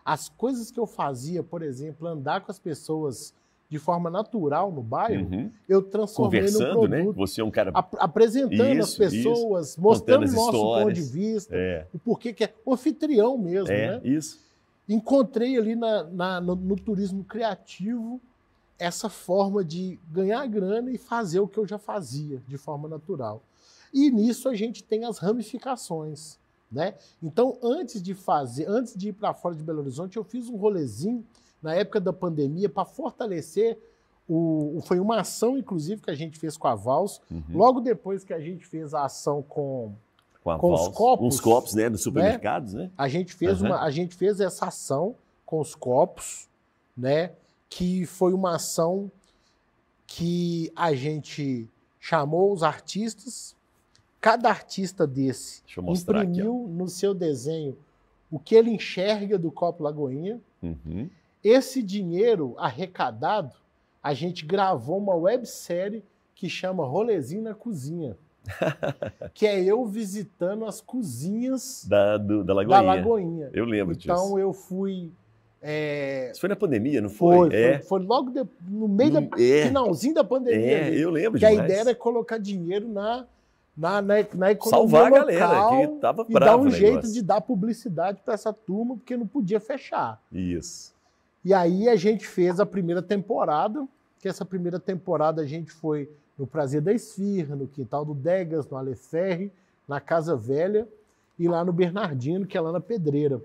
As coisas que eu fazia, por exemplo, andar com as pessoas de forma natural no bairro, eu transformei num produto. Conversando, né? Você é um cara... Apresentando as pessoas, mostrando o nosso ponto de vista, o porquê que é um anfitrião mesmo, né? Isso. Encontrei ali no turismo criativo essa forma de ganhar grana e fazer o que eu já fazia de forma natural. E nisso a gente tem as ramificações, né? Então, antes de ir para fora de Belo Horizonte, eu fiz um rolezinho na época da pandemia para fortalecer foi uma ação, inclusive, que a gente fez com a Vals. Logo depois que a gente fez a ação com os copos. Uns copos, né? Dos supermercados, né? A gente fez essa ação com os copos, né? Que foi uma ação que a gente chamou os artistas. Cada artista desse imprimiu no seu desenho o que ele enxerga do Copo Lagoinha. Esse dinheiro arrecadado, a gente gravou uma websérie que chama Rolezinho na Cozinha. Que é eu visitando as cozinhas da Lagoinha. Eu lembro disso. Então eu fui... Isso foi na pandemia, não foi? Foi logo no meio finalzinho da pandemia. Eu lembro que demais. A ideia era colocar dinheiro na economia salvar local, a galera que estava brava. E dar um jeito de dar publicidade para essa turma, porque não podia fechar. Isso. E aí a gente fez a primeira temporada, que essa primeira temporada a gente foi no Prazer da Esfirra, no Quintal do Degas, no Aleferre, na Casa Velha e lá no Bernardino, que é lá na Pedreira.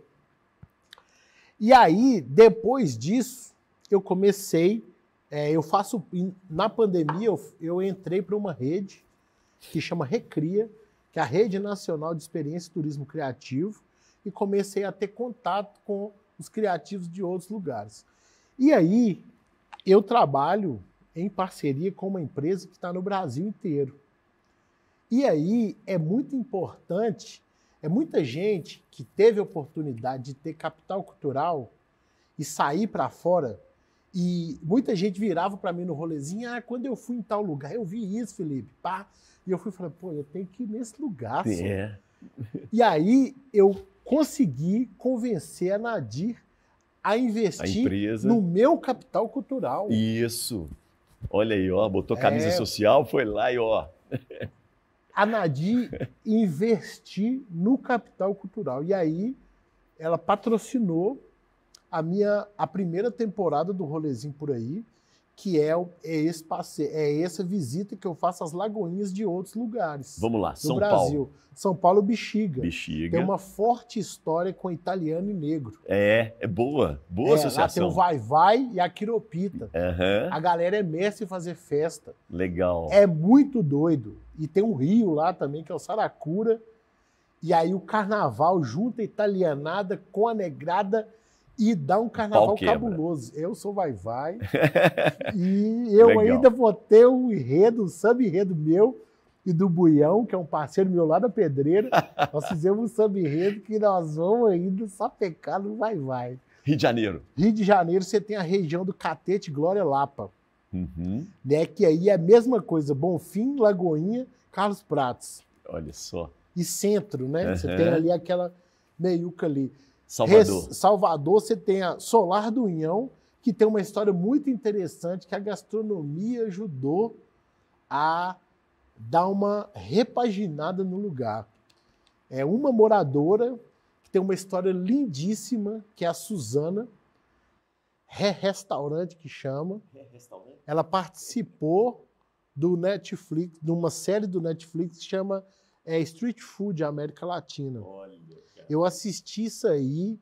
E aí, depois disso, eu comecei, na pandemia, eu entrei para uma rede que chama Recria, que é a Rede Nacional de Experiência e Turismo Criativo, e comecei a ter contato com os criativos de outros lugares. E aí, eu trabalho em parceria com uma empresa que está no Brasil inteiro. E aí, é muito importante, muita gente que teve a oportunidade de ter capital cultural e sair para fora, e muita gente virava para mim no rolezinho, quando eu fui em tal lugar, eu vi isso, Felipe, pá. E eu fui falando, eu tenho que ir nesse lugar. E aí eu consegui convencer a Nadir a investir no meu capital cultural. Isso. Olha aí, ó, botou camisa social, foi lá e ó. A Nadir investir no capital cultural. E aí ela patrocinou a primeira temporada do Rolezinho por aí, que é essa visita que eu faço às lagoinhas de outros lugares. Vamos lá, do São Brasil. Paulo. São Paulo, Bexiga. Bexiga. Tem uma forte história com italiano e negro. É boa. Boa associação. Lá tem o vai-vai e a quiropita. Uhum. A galera é mestre em fazer festa. Legal. É muito doido. E tem um rio lá também, que é o Saracura. E aí o carnaval junta a italianada com a negrada e dá um carnaval cabuloso. Eu sou vai-vai. E eu Legal. ainda vou ter um enredo, um samba-enredo meu e do Buião, que é um parceiro meu lá da Pedreira. Nós fizemos um samba-enredo que nós vamos ainda sapecar no vai-vai. Rio de Janeiro. Rio de Janeiro, você tem a região do Catete, Glória Lapa. Uhum. Né, que aí é a mesma coisa, Bonfim, Lagoinha, Carlos Prates. Olha só. E centro, né? Uhum. Você tem ali aquela meiuca ali. Salvador. Salvador, você tem a Solar do Unhão, que tem uma história muito interessante, que a gastronomia ajudou a dar uma repaginada no lugar. É uma moradora que tem uma história lindíssima, que é a Suzana, Restaurante que chama. Ela participou do Netflix, de uma série do Netflix que chama Street Food América Latina. Olha, cara. Eu assisti isso aí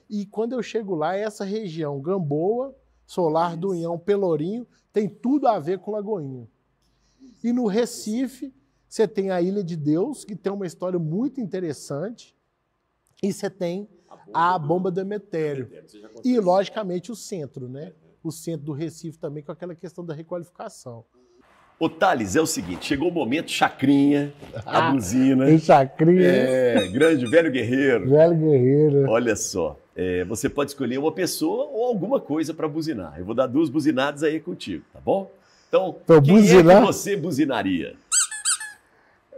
e quando eu chego lá, essa região, Gamboa, Solar do Unhão, Pelourinho, tem tudo a ver com Lagoinha. E no Recife, você tem a Ilha de Deus, que tem uma história muito interessante, e você tem a Bomba do Emetério. E, logicamente, o centro, né? O centro do Recife também, com aquela questão da requalificação. Ô, Thales, é o seguinte, chegou o momento, chacrinha, a buzina. Tem chacrinha. Grande, velho guerreiro. Velho guerreiro. Olha só, você pode escolher uma pessoa ou alguma coisa para buzinar. Eu vou dar 2 buzinadas aí contigo, tá bom? Então, quem é que você buzinaria?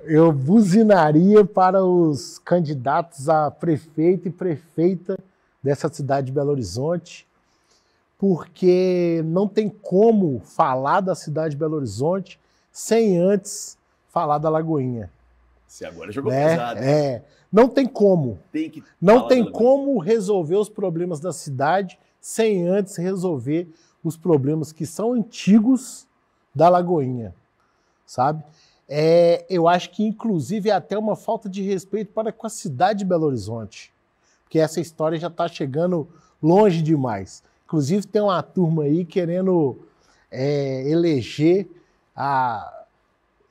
Eu buzinaria para os candidatos a prefeito e prefeita dessa cidade de Belo Horizonte, porque não tem como falar da cidade de Belo Horizonte sem antes falar da Lagoinha. Você agora jogou pesado. Não tem como. Não tem como resolver os problemas da cidade sem antes resolver os problemas que são antigos da Lagoinha, sabe? Eu acho que, inclusive, é até uma falta de respeito para com a cidade de Belo Horizonte, porque essa história já está chegando longe demais. Inclusive, tem uma turma aí querendo eleger a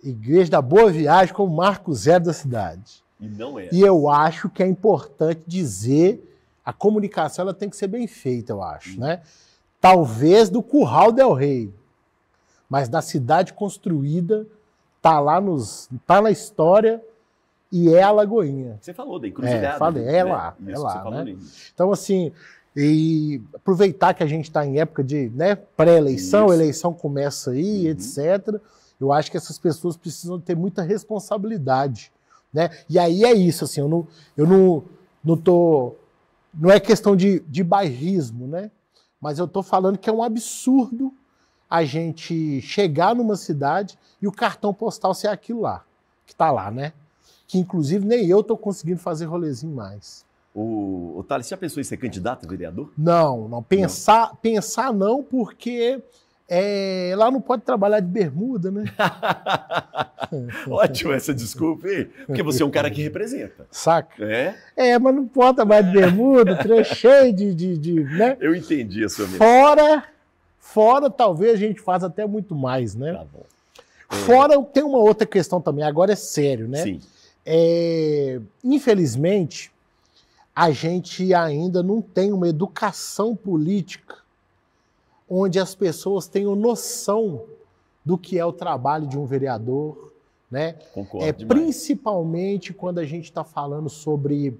Igreja da Boa Viagem como marco zero da cidade. E não é. E eu acho que é importante dizer, a comunicação ela tem que ser bem feita, eu acho, né? Talvez do Curral del Rei, mas da cidade construída, tá na história e é a Lagoinha. Você falou da encruzilhada. Falei, né? lá, Isso, lá, né? Então, assim, e aproveitar que a gente está em época de pré-eleição, eleição começa aí, etc. Eu acho que essas pessoas precisam ter muita responsabilidade, né? E aí é isso, assim, não é questão de bairrismo, né? Mas eu tô falando que é um absurdo a gente chegar numa cidade e o cartão postal ser aquilo lá, que tá lá, né? Que inclusive nem eu tô conseguindo fazer rolezinho mais. O Thales, já pensou em ser candidato a vereador? Não. Pensar não, porque lá não pode trabalhar de bermuda, né? Ótimo essa desculpa, hein? Porque você é um cara que representa. Saca? Mas não pode trabalhar de bermuda, cheio de né? Eu entendi a sua mensagem. Fora, talvez a gente faça até muito mais, né? Tá bom. Fora, tem uma outra questão também, agora é sério, né? Sim. Infelizmente, a gente ainda não tem uma educação política onde as pessoas tenham noção do que é o trabalho de um vereador, né? Concordo principalmente quando a gente está falando sobre,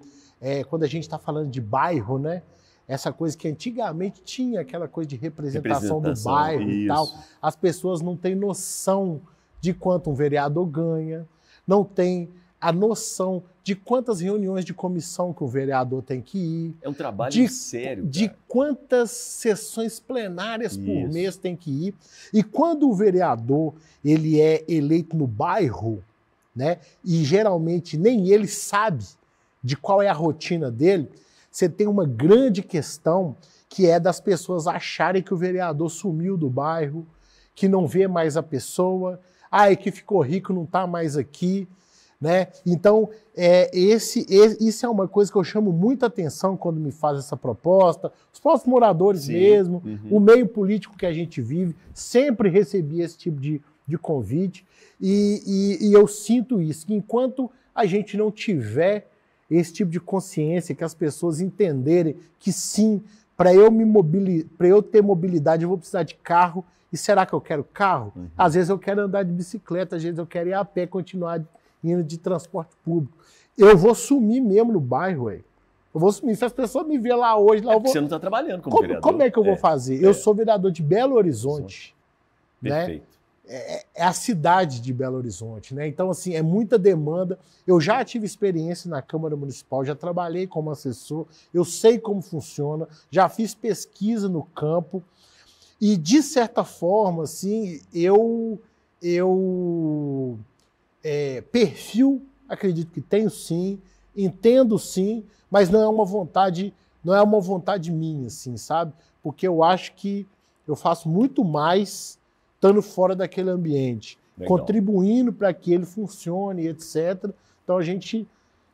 quando a gente está falando de bairro, né? Essa coisa que antigamente tinha aquela coisa de representação do bairro e tal. As pessoas não têm noção de quanto um vereador ganha, não tem a noção de quantas reuniões de comissão que o vereador tem que ir. É um trabalho sério. De quantas sessões plenárias por mês tem que ir. E quando o vereador ele é eleito no bairro, né, e geralmente nem ele sabe de qual é a rotina dele, você tem uma grande questão que é das pessoas acharem que o vereador sumiu do bairro, que não vê mais a pessoa, é que ficou rico, não está mais aqui, né? Então, isso é uma coisa que eu chamo muita atenção quando me faz essa proposta. Os próprios moradores mesmo, o meio político que a gente vive, sempre recebi esse tipo de convite. E eu sinto isso, que enquanto a gente não tiver esse tipo de consciência, que as pessoas entenderem que sim, para eu ter mobilidade, eu vou precisar de carro. E será que eu quero carro? Às vezes eu quero andar de bicicleta, às vezes eu quero ir a pé, continuar indo de transporte público. Eu vou sumir mesmo no bairro, ué. Eu vou sumir. Se as pessoas me verem lá hoje, lá eu vou... Você não está trabalhando como vereador. Como é que eu vou fazer? Eu sou vereador de Belo Horizonte. Perfeito. Né? É a cidade de Belo Horizonte, né? Então, assim, é muita demanda. Eu já tive experiência na Câmara Municipal, já trabalhei como assessor, eu sei como funciona, já fiz pesquisa no campo e, de certa forma, assim, perfil, acredito que tenho sim, entendo sim, mas não é uma vontade minha, assim, sabe? Porque eu acho que eu faço muito mais estando fora daquele ambiente, legal, contribuindo para que ele funcione, etc. Então a gente,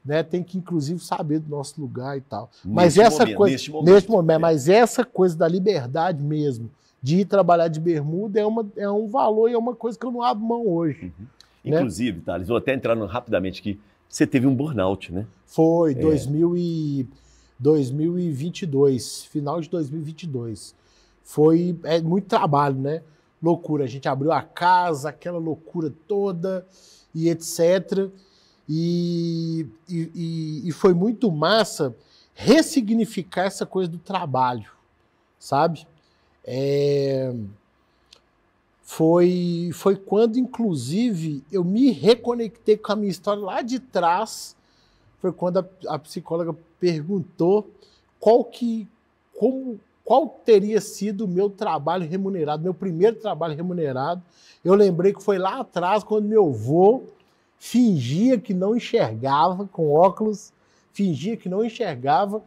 né, tem que, inclusive, saber do nosso lugar e tal. Mas neste momento, mas essa coisa da liberdade mesmo, de ir trabalhar de bermuda, é um valor e é uma coisa que eu não abro mão hoje. Né? Inclusive, Thales, vou até entrar rapidamente aqui, você teve um burnout, né? Foi, 2022, final de 2022. Foi muito trabalho, né? Loucura, a gente abriu a casa, aquela loucura toda e etc. E foi muito massa ressignificar essa coisa do trabalho, sabe? Foi quando, inclusive, eu me reconectei com a minha história lá de trás. Foi quando a psicóloga perguntou qual teria sido o meu trabalho remunerado, meu primeiro trabalho remunerado. Eu lembrei que foi lá atrás, quando meu avô fingia que não enxergava, com óculos, fingia que não enxergava,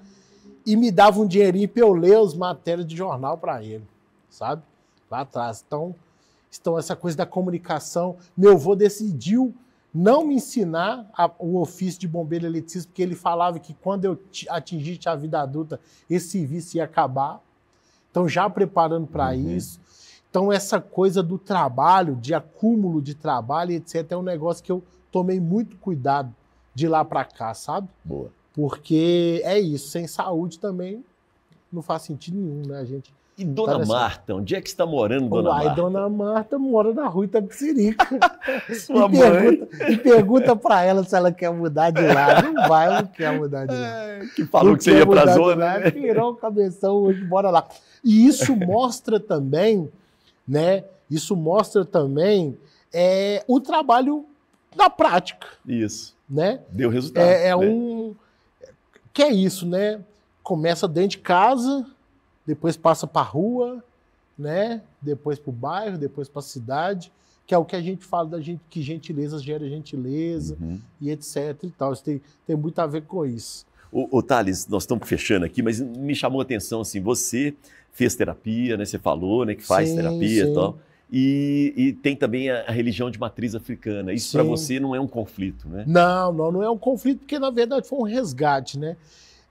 e me dava um dinheirinho para eu ler as matérias de jornal para ele, sabe? Lá atrás. Então, essa coisa da comunicação, meu avô decidiu não me ensinar o ofício de bombeiro eletricista, porque ele falava que quando eu atingisse a vida adulta, esse serviço ia acabar. Então, já preparando para isso. Então, essa coisa do trabalho, de acúmulo de trabalho, etc., é um negócio que eu tomei muito cuidado de lá para cá, sabe? Boa. Porque é isso, sem saúde também não faz sentido nenhum, né? A gente... E Dona Marta, onde é que está morando, Dona Marta? Dona Marta mora na rua Itapecerica. Sua mãe. E pergunta para ela se ela quer mudar de lá. Não quer mudar de lá. Que falou que você ia para a zona, né? Tirou o cabeção hoje, bora lá. E isso mostra também, né? Isso mostra também o trabalho na prática. Isso. Né? Deu resultado. Que é isso, né? Começa dentro de casa, depois passa para a rua, né? Depois para o bairro, depois para a cidade, que é o que a gente fala que gentileza gera gentileza e etc. E tal. Isso tem muito a ver com isso. Ô Thales, nós estamos fechando aqui, mas me chamou a atenção, assim, você fez terapia, né? Você falou, né, que faz terapia e tal. E tem também a religião de matriz africana. Isso para você não é um conflito, né? Não é um conflito, porque na verdade foi um resgate, né?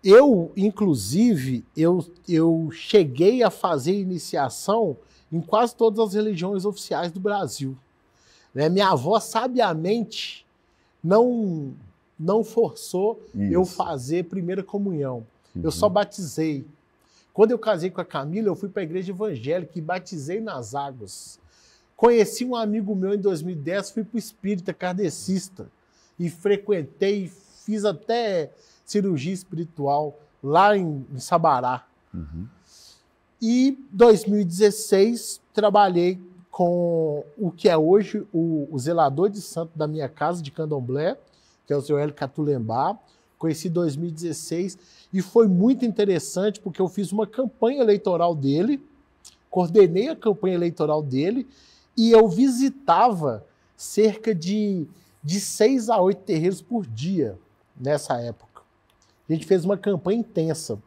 Eu, inclusive, eu cheguei a fazer iniciação em quase todas as religiões oficiais do Brasil. Né? Minha avó, sabiamente, não forçou eu fazer primeira comunhão. Eu só batizei. Quando eu casei com a Camila, eu fui para a igreja evangélica e batizei nas águas. Conheci um amigo meu em 2010, fui para o espírita kardecista e frequentei, fiz até cirurgia espiritual lá em Sabará. E em 2016 trabalhei com o que é hoje o zelador de santo da minha casa de Candomblé, que é o seu Hélio Catulembá. Conheci em 2016 e foi muito interessante porque eu fiz uma campanha eleitoral dele, coordenei a campanha eleitoral dele e eu visitava cerca de 6 a 8 terreiros por dia nessa época. A gente fez uma campanha intensa.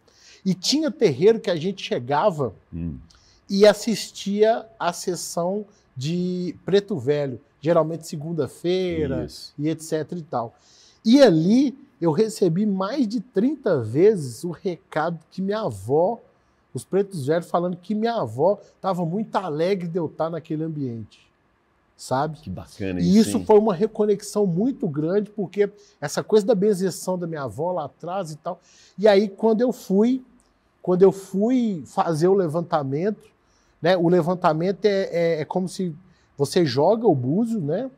E tinha terreiro que a gente chegava e assistia a sessão de Preto Velho, geralmente segunda-feira e etc e tal. E ali eu recebi mais de 30 vezes o recado que minha avó, os Pretos Velhos falando que minha avó estava muito alegre de eu estar naquele ambiente, sabe? Que bacana isso. E isso hein? foi uma reconexão muito grande, porque essa coisa da benzeção da minha avó lá atrás e tal. E aí quando eu fui fazer o levantamento, né? O levantamento é como se você joga o búzio, né?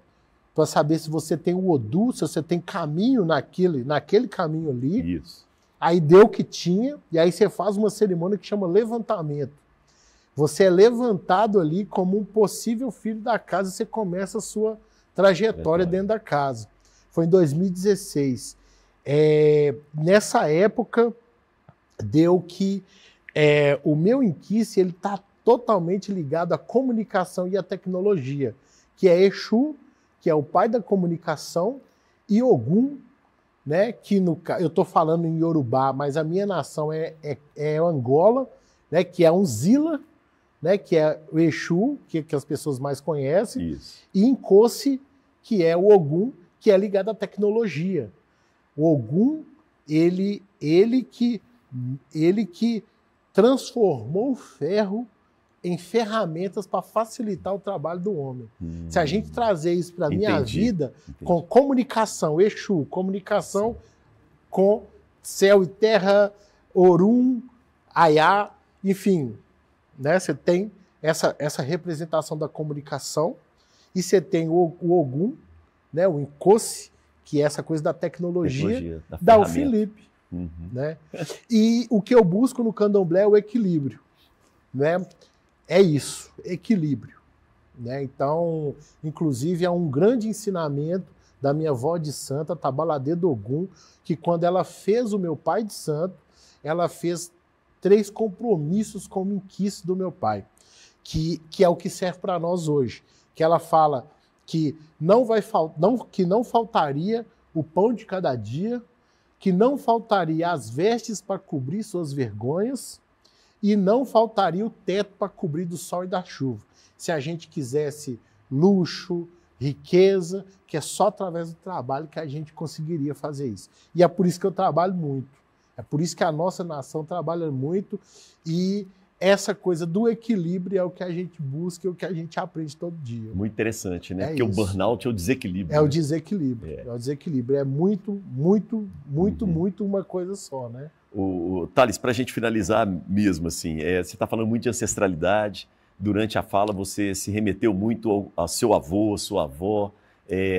Para saber se você tem o Odu, se você tem caminho naquele caminho ali. Isso. Aí deu que tinha, e aí você faz uma cerimônia que chama levantamento. Você é levantado ali como um possível filho da casa e você começa a sua trajetória dentro da casa. Foi em 2016. Nessa época, deu que o meu inquice ele está totalmente ligado à comunicação e à tecnologia, que é Exu, que é o pai da comunicação, e Ogum, né, que eu estou falando em Yorubá, mas a minha nação é Angola, né, que é um Zila, né, que é o Exu, que as pessoas mais conhecem, Isso. e Nkosi, que é o Ogum, que é ligado à tecnologia. O Ogum, ele que transformou o ferro em ferramentas para facilitar o trabalho do homem. Se a gente trazer isso para a minha vida, com comunicação, Exu, comunicação com céu e terra, Orum, Ayá, enfim, né? Você tem essa representação da comunicação e você tem o Ogum, né? O Nkosi, que é essa coisa da tecnologia da o Felipe. Né? E o que eu busco no candomblé é o equilíbrio, né? É isso, equilíbrio, né? Então, inclusive, é um grande ensinamento da minha avó de santa, Tabaladê do Ogum, que quando ela fez o meu pai de santo, ela fez 3 compromissos com o inquice do meu pai, que é o que serve para nós hoje, que ela fala que não faltaria o pão de cada dia, que não faltaria as vestes para cobrir suas vergonhas, e não faltaria o teto para cobrir do sol e da chuva. Se a gente quisesse luxo, riqueza, que é só através do trabalho que a gente conseguiria fazer isso. E é por isso que eu trabalho muito. É por isso que a nossa nação trabalha muito. E essa coisa do equilíbrio é o que a gente busca e o que a gente aprende todo dia. Muito interessante, né? Porque o burnout é o desequilíbrio. É o desequilíbrio. É o desequilíbrio. É muito uma coisa só, né? Thales, para a gente finalizar mesmo, assim, você está falando muito de ancestralidade. Durante a fala, você se remeteu muito ao seu avô, sua avó,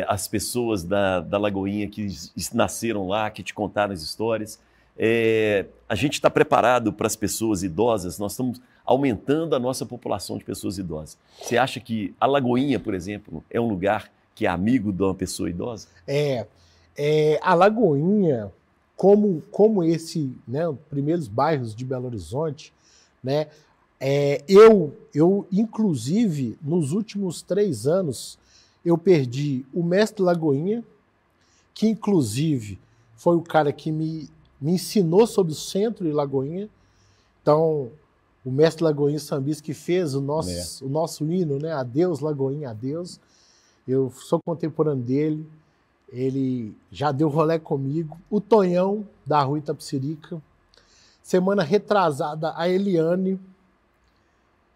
as pessoas da Lagoinha que nasceram lá, que te contaram as histórias. A gente está preparado para as pessoas idosas, nós estamos aumentando a nossa população de pessoas idosas. Você acha que a Lagoinha, por exemplo, é um lugar que é amigo de uma pessoa idosa? A Lagoinha, como esse, né, os primeiros bairros de Belo Horizonte, né, eu, inclusive, nos últimos 3 anos, eu perdi o mestre Lagoinha, que, inclusive, foi o cara que me ensinou sobre o centro de Lagoinha. Então, o mestre Lagoinha Sambis que fez o nosso hino, né? Adeus, Lagoinha, adeus. Eu sou contemporâneo dele. Ele já deu rolê comigo. O Tonhão, da Rua Itapecerica. Semana retrasada, a Eliane,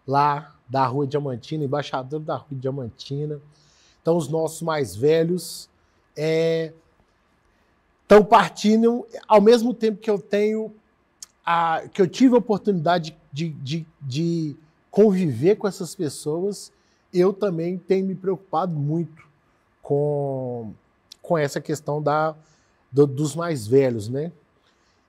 lá da Rua Diamantina, embaixador da Rua Diamantina. Então, os nossos mais velhos estão partindo ao mesmo tempo que eu tive a oportunidade de conviver com essas pessoas, eu também tenho me preocupado muito com essa questão dos mais velhos, né?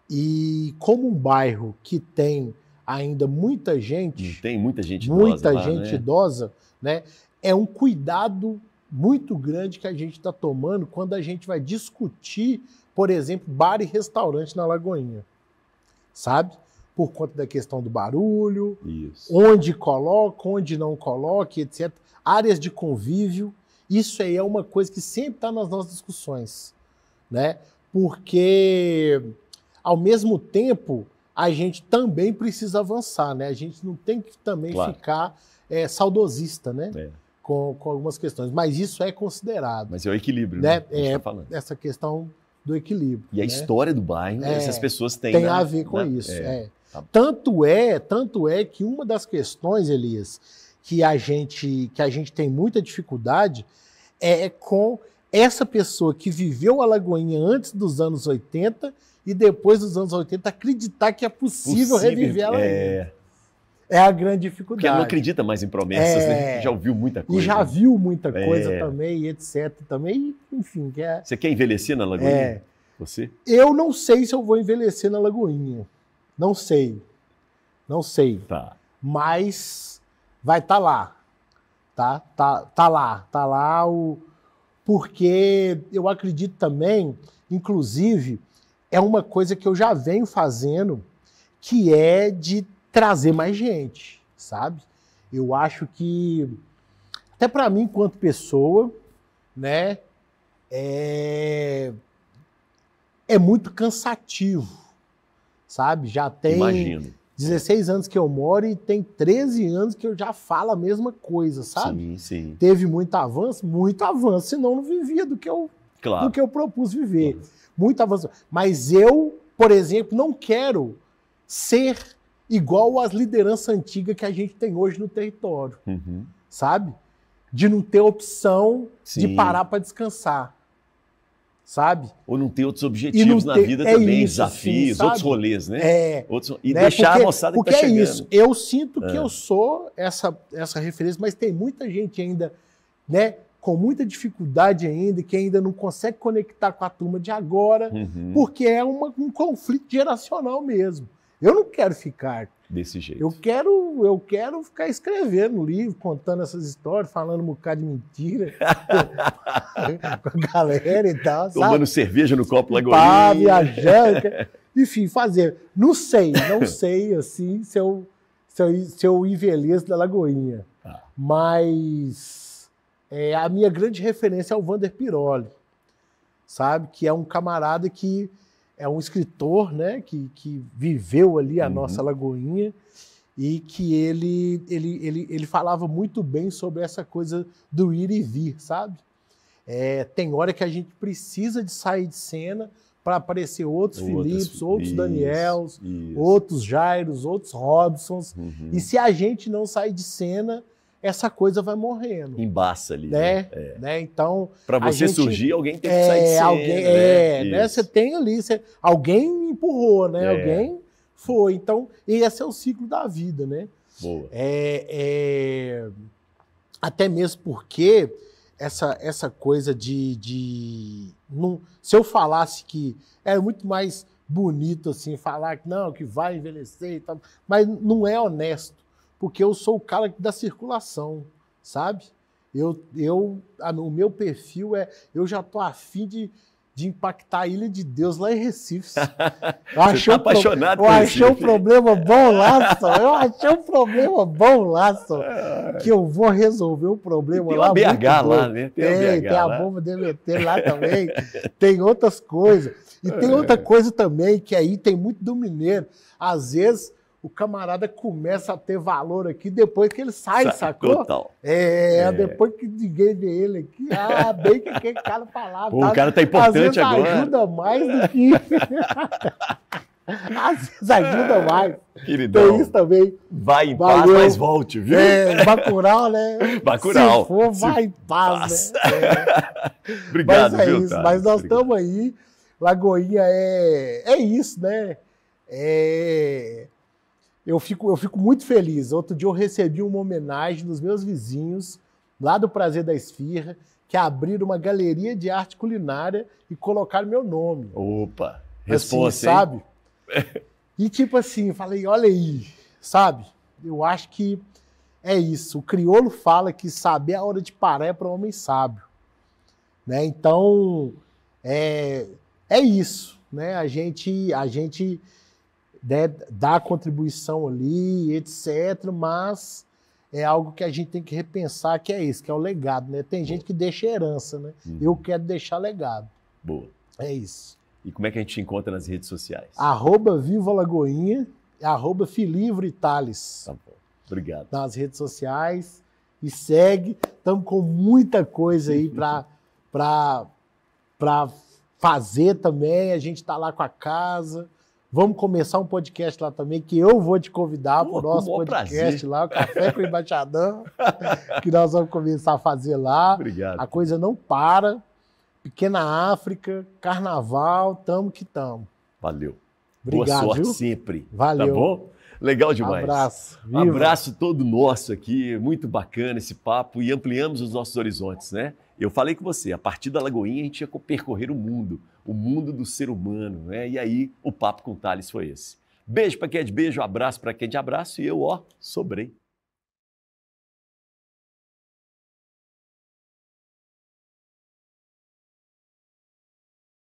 E como um bairro que tem ainda muita gente... Tem muita gente idosa muita lá, gente né? idosa, né? É um cuidado muito grande que a gente está tomando quando a gente vai discutir, por exemplo, bar e restaurante na Lagoinha, sabe? Por conta da questão do barulho, Isso. onde coloca, onde não coloca, etc. Áreas de convívio, isso aí é uma coisa que sempre está nas nossas discussões, né? Porque, ao mesmo tempo, a gente também precisa avançar, né? A gente não tem que também Claro. ficar saudosista, né? É. Com algumas questões, mas isso é considerado. Mas é o equilíbrio, Né? né? Que a gente tá falando. Essa questão do equilíbrio. E a né? história do bairro, essas pessoas têm... Tem a ver com isso. Tá. Tanto é que uma das questões, Elias, que a gente tem muita dificuldade é com essa pessoa que viveu a Lagoinha antes dos anos 80 e depois dos anos 80 acreditar que é possível reviver a Lagoinha. É a grande dificuldade. Porque ela não acredita mais em promessas, né? Já ouviu muita coisa. E já viu muita coisa também, etc. Também, enfim. Você quer envelhecer na Lagoinha? Você? Eu não sei se eu vou envelhecer na Lagoinha. Não sei. Não sei. Tá. Mas vai estar lá. Tá lá porque eu acredito também, inclusive, é uma coisa que eu já venho fazendo, que é de trazer mais gente, sabe? Eu acho que, até para mim, enquanto pessoa, né, é muito cansativo, sabe? Já tem Imagino. 16 anos que eu moro e tem 13 anos que eu já falo a mesma coisa, sabe? Sim, sim. Teve muito avanço, senão não vivia do que eu propus viver. Claro. Muito avanço. Mas eu, por exemplo, não quero ser igual às lideranças antigas que a gente tem hoje no território, sabe? De não ter opção de parar para descansar, sabe? Ou não ter outros objetivos na vida também, isso, desafios, sim, outros rolês, né? E né? Deixar a moçada que tá chegando. Porque é isso, eu sinto que eu sou essa referência, mas tem muita gente ainda, né, com muita dificuldade ainda, que ainda não consegue conectar com a turma de agora, porque é um conflito geracional mesmo. Eu não quero ficar desse jeito. Eu quero ficar escrevendo livro, contando essas histórias, falando um bocado de mentira com a galera e tal. Tomando cerveja no copo Lagoinha. Viajando. Enfim, fazer. Não sei assim se eu envelheço da Lagoinha. Mas a minha grande referência é o Wander Piroli, sabe? Que é um camarada que é um escritor, né, que viveu ali a nossa Lagoinha e que ele falava muito bem sobre essa coisa do ir e vir, sabe? Tem hora que a gente precisa de sair de cena para aparecer outros Filipes, outros Daniels, outros Jairos, outros Robsons. E se a gente não sair de cena, essa coisa vai morrendo. Embaça ali. Né? Então, para você surgir, alguém tem que sair de cena. Né? Você tem ali, alguém empurrou, né? Alguém foi. Então, esse é o ciclo da vida, né? Boa. Até mesmo porque essa coisa se eu falasse que era muito mais bonito assim, falar que não, que vai envelhecer e tal, mas não é honesto. Porque eu sou o cara da circulação, sabe? O meu perfil eu já tô afim de impactar a Ilha de Deus lá em Recife. Eu achei apaixonado por Recife. Eu achei um problema bom lá, que eu vou resolver o problema lá. Tem o BH lá, né? Tem a bomba DMT lá também. Tem outras coisas. E tem outra coisa também, que aí tem muito do mineiro. Às vezes o camarada começa a ter valor aqui depois que ele sai, sacou? Total. Depois que ninguém vê ele aqui, bem que aquele cara falava. Pô, o cara tá importante às vezes agora. Ajuda mais do que... Às vezes ajuda mais. Queridão. Tem isso também. Vai em paz, mas volte, viu? Bacurau, né? Bacurau. Se for, vai em paz, né? Obrigado, mas viu, isso. Thales? Mas nós estamos aí. Lagoinha é isso, né? Eu fico muito feliz. Outro dia eu recebi uma homenagem dos meus vizinhos, lá do Prazer da Esfirra, que abriram uma galeria de arte culinária e colocaram meu nome. Opa, responsa, assim, sabe? E tipo assim, falei, olha aí, sabe? Eu acho que é isso. O crioulo fala que saber a hora de parar é para o homem sábio. Né? Então, é isso. Né? A gente dá a contribuição ali, etc., mas é algo que a gente tem que repensar, que é isso, que é o legado, né? Tem gente que deixa herança, né? Eu quero deixar legado. Boa. É isso. E como é que a gente te encontra nas redes sociais? @Viva Lagoinha, @Filivro Itales. Tá bom. Obrigado. Nas redes sociais. E segue. Estamos com muita coisa aí para fazer também. A gente está lá com a casa. Vamos começar um podcast lá também, que eu vou te convidar para o nosso podcast prazer. Lá, o Café com o Embaixadão, que nós vamos começar a fazer lá. Obrigado. A coisa não para. Pequena África, Carnaval, tamo que tamo. Valeu. Obrigado, boa sorte viu? sempre. Valeu. Tá bom? Legal demais. Abraço. Um abraço todo nosso aqui, muito bacana esse papo e ampliamos os nossos horizontes, né? Eu falei com você, a partir da Lagoinha a gente ia percorrer o mundo do ser humano, né? E aí o papo com o Thales foi esse. Beijo para quem é de beijo, abraço para quem é de abraço e eu, sobrei.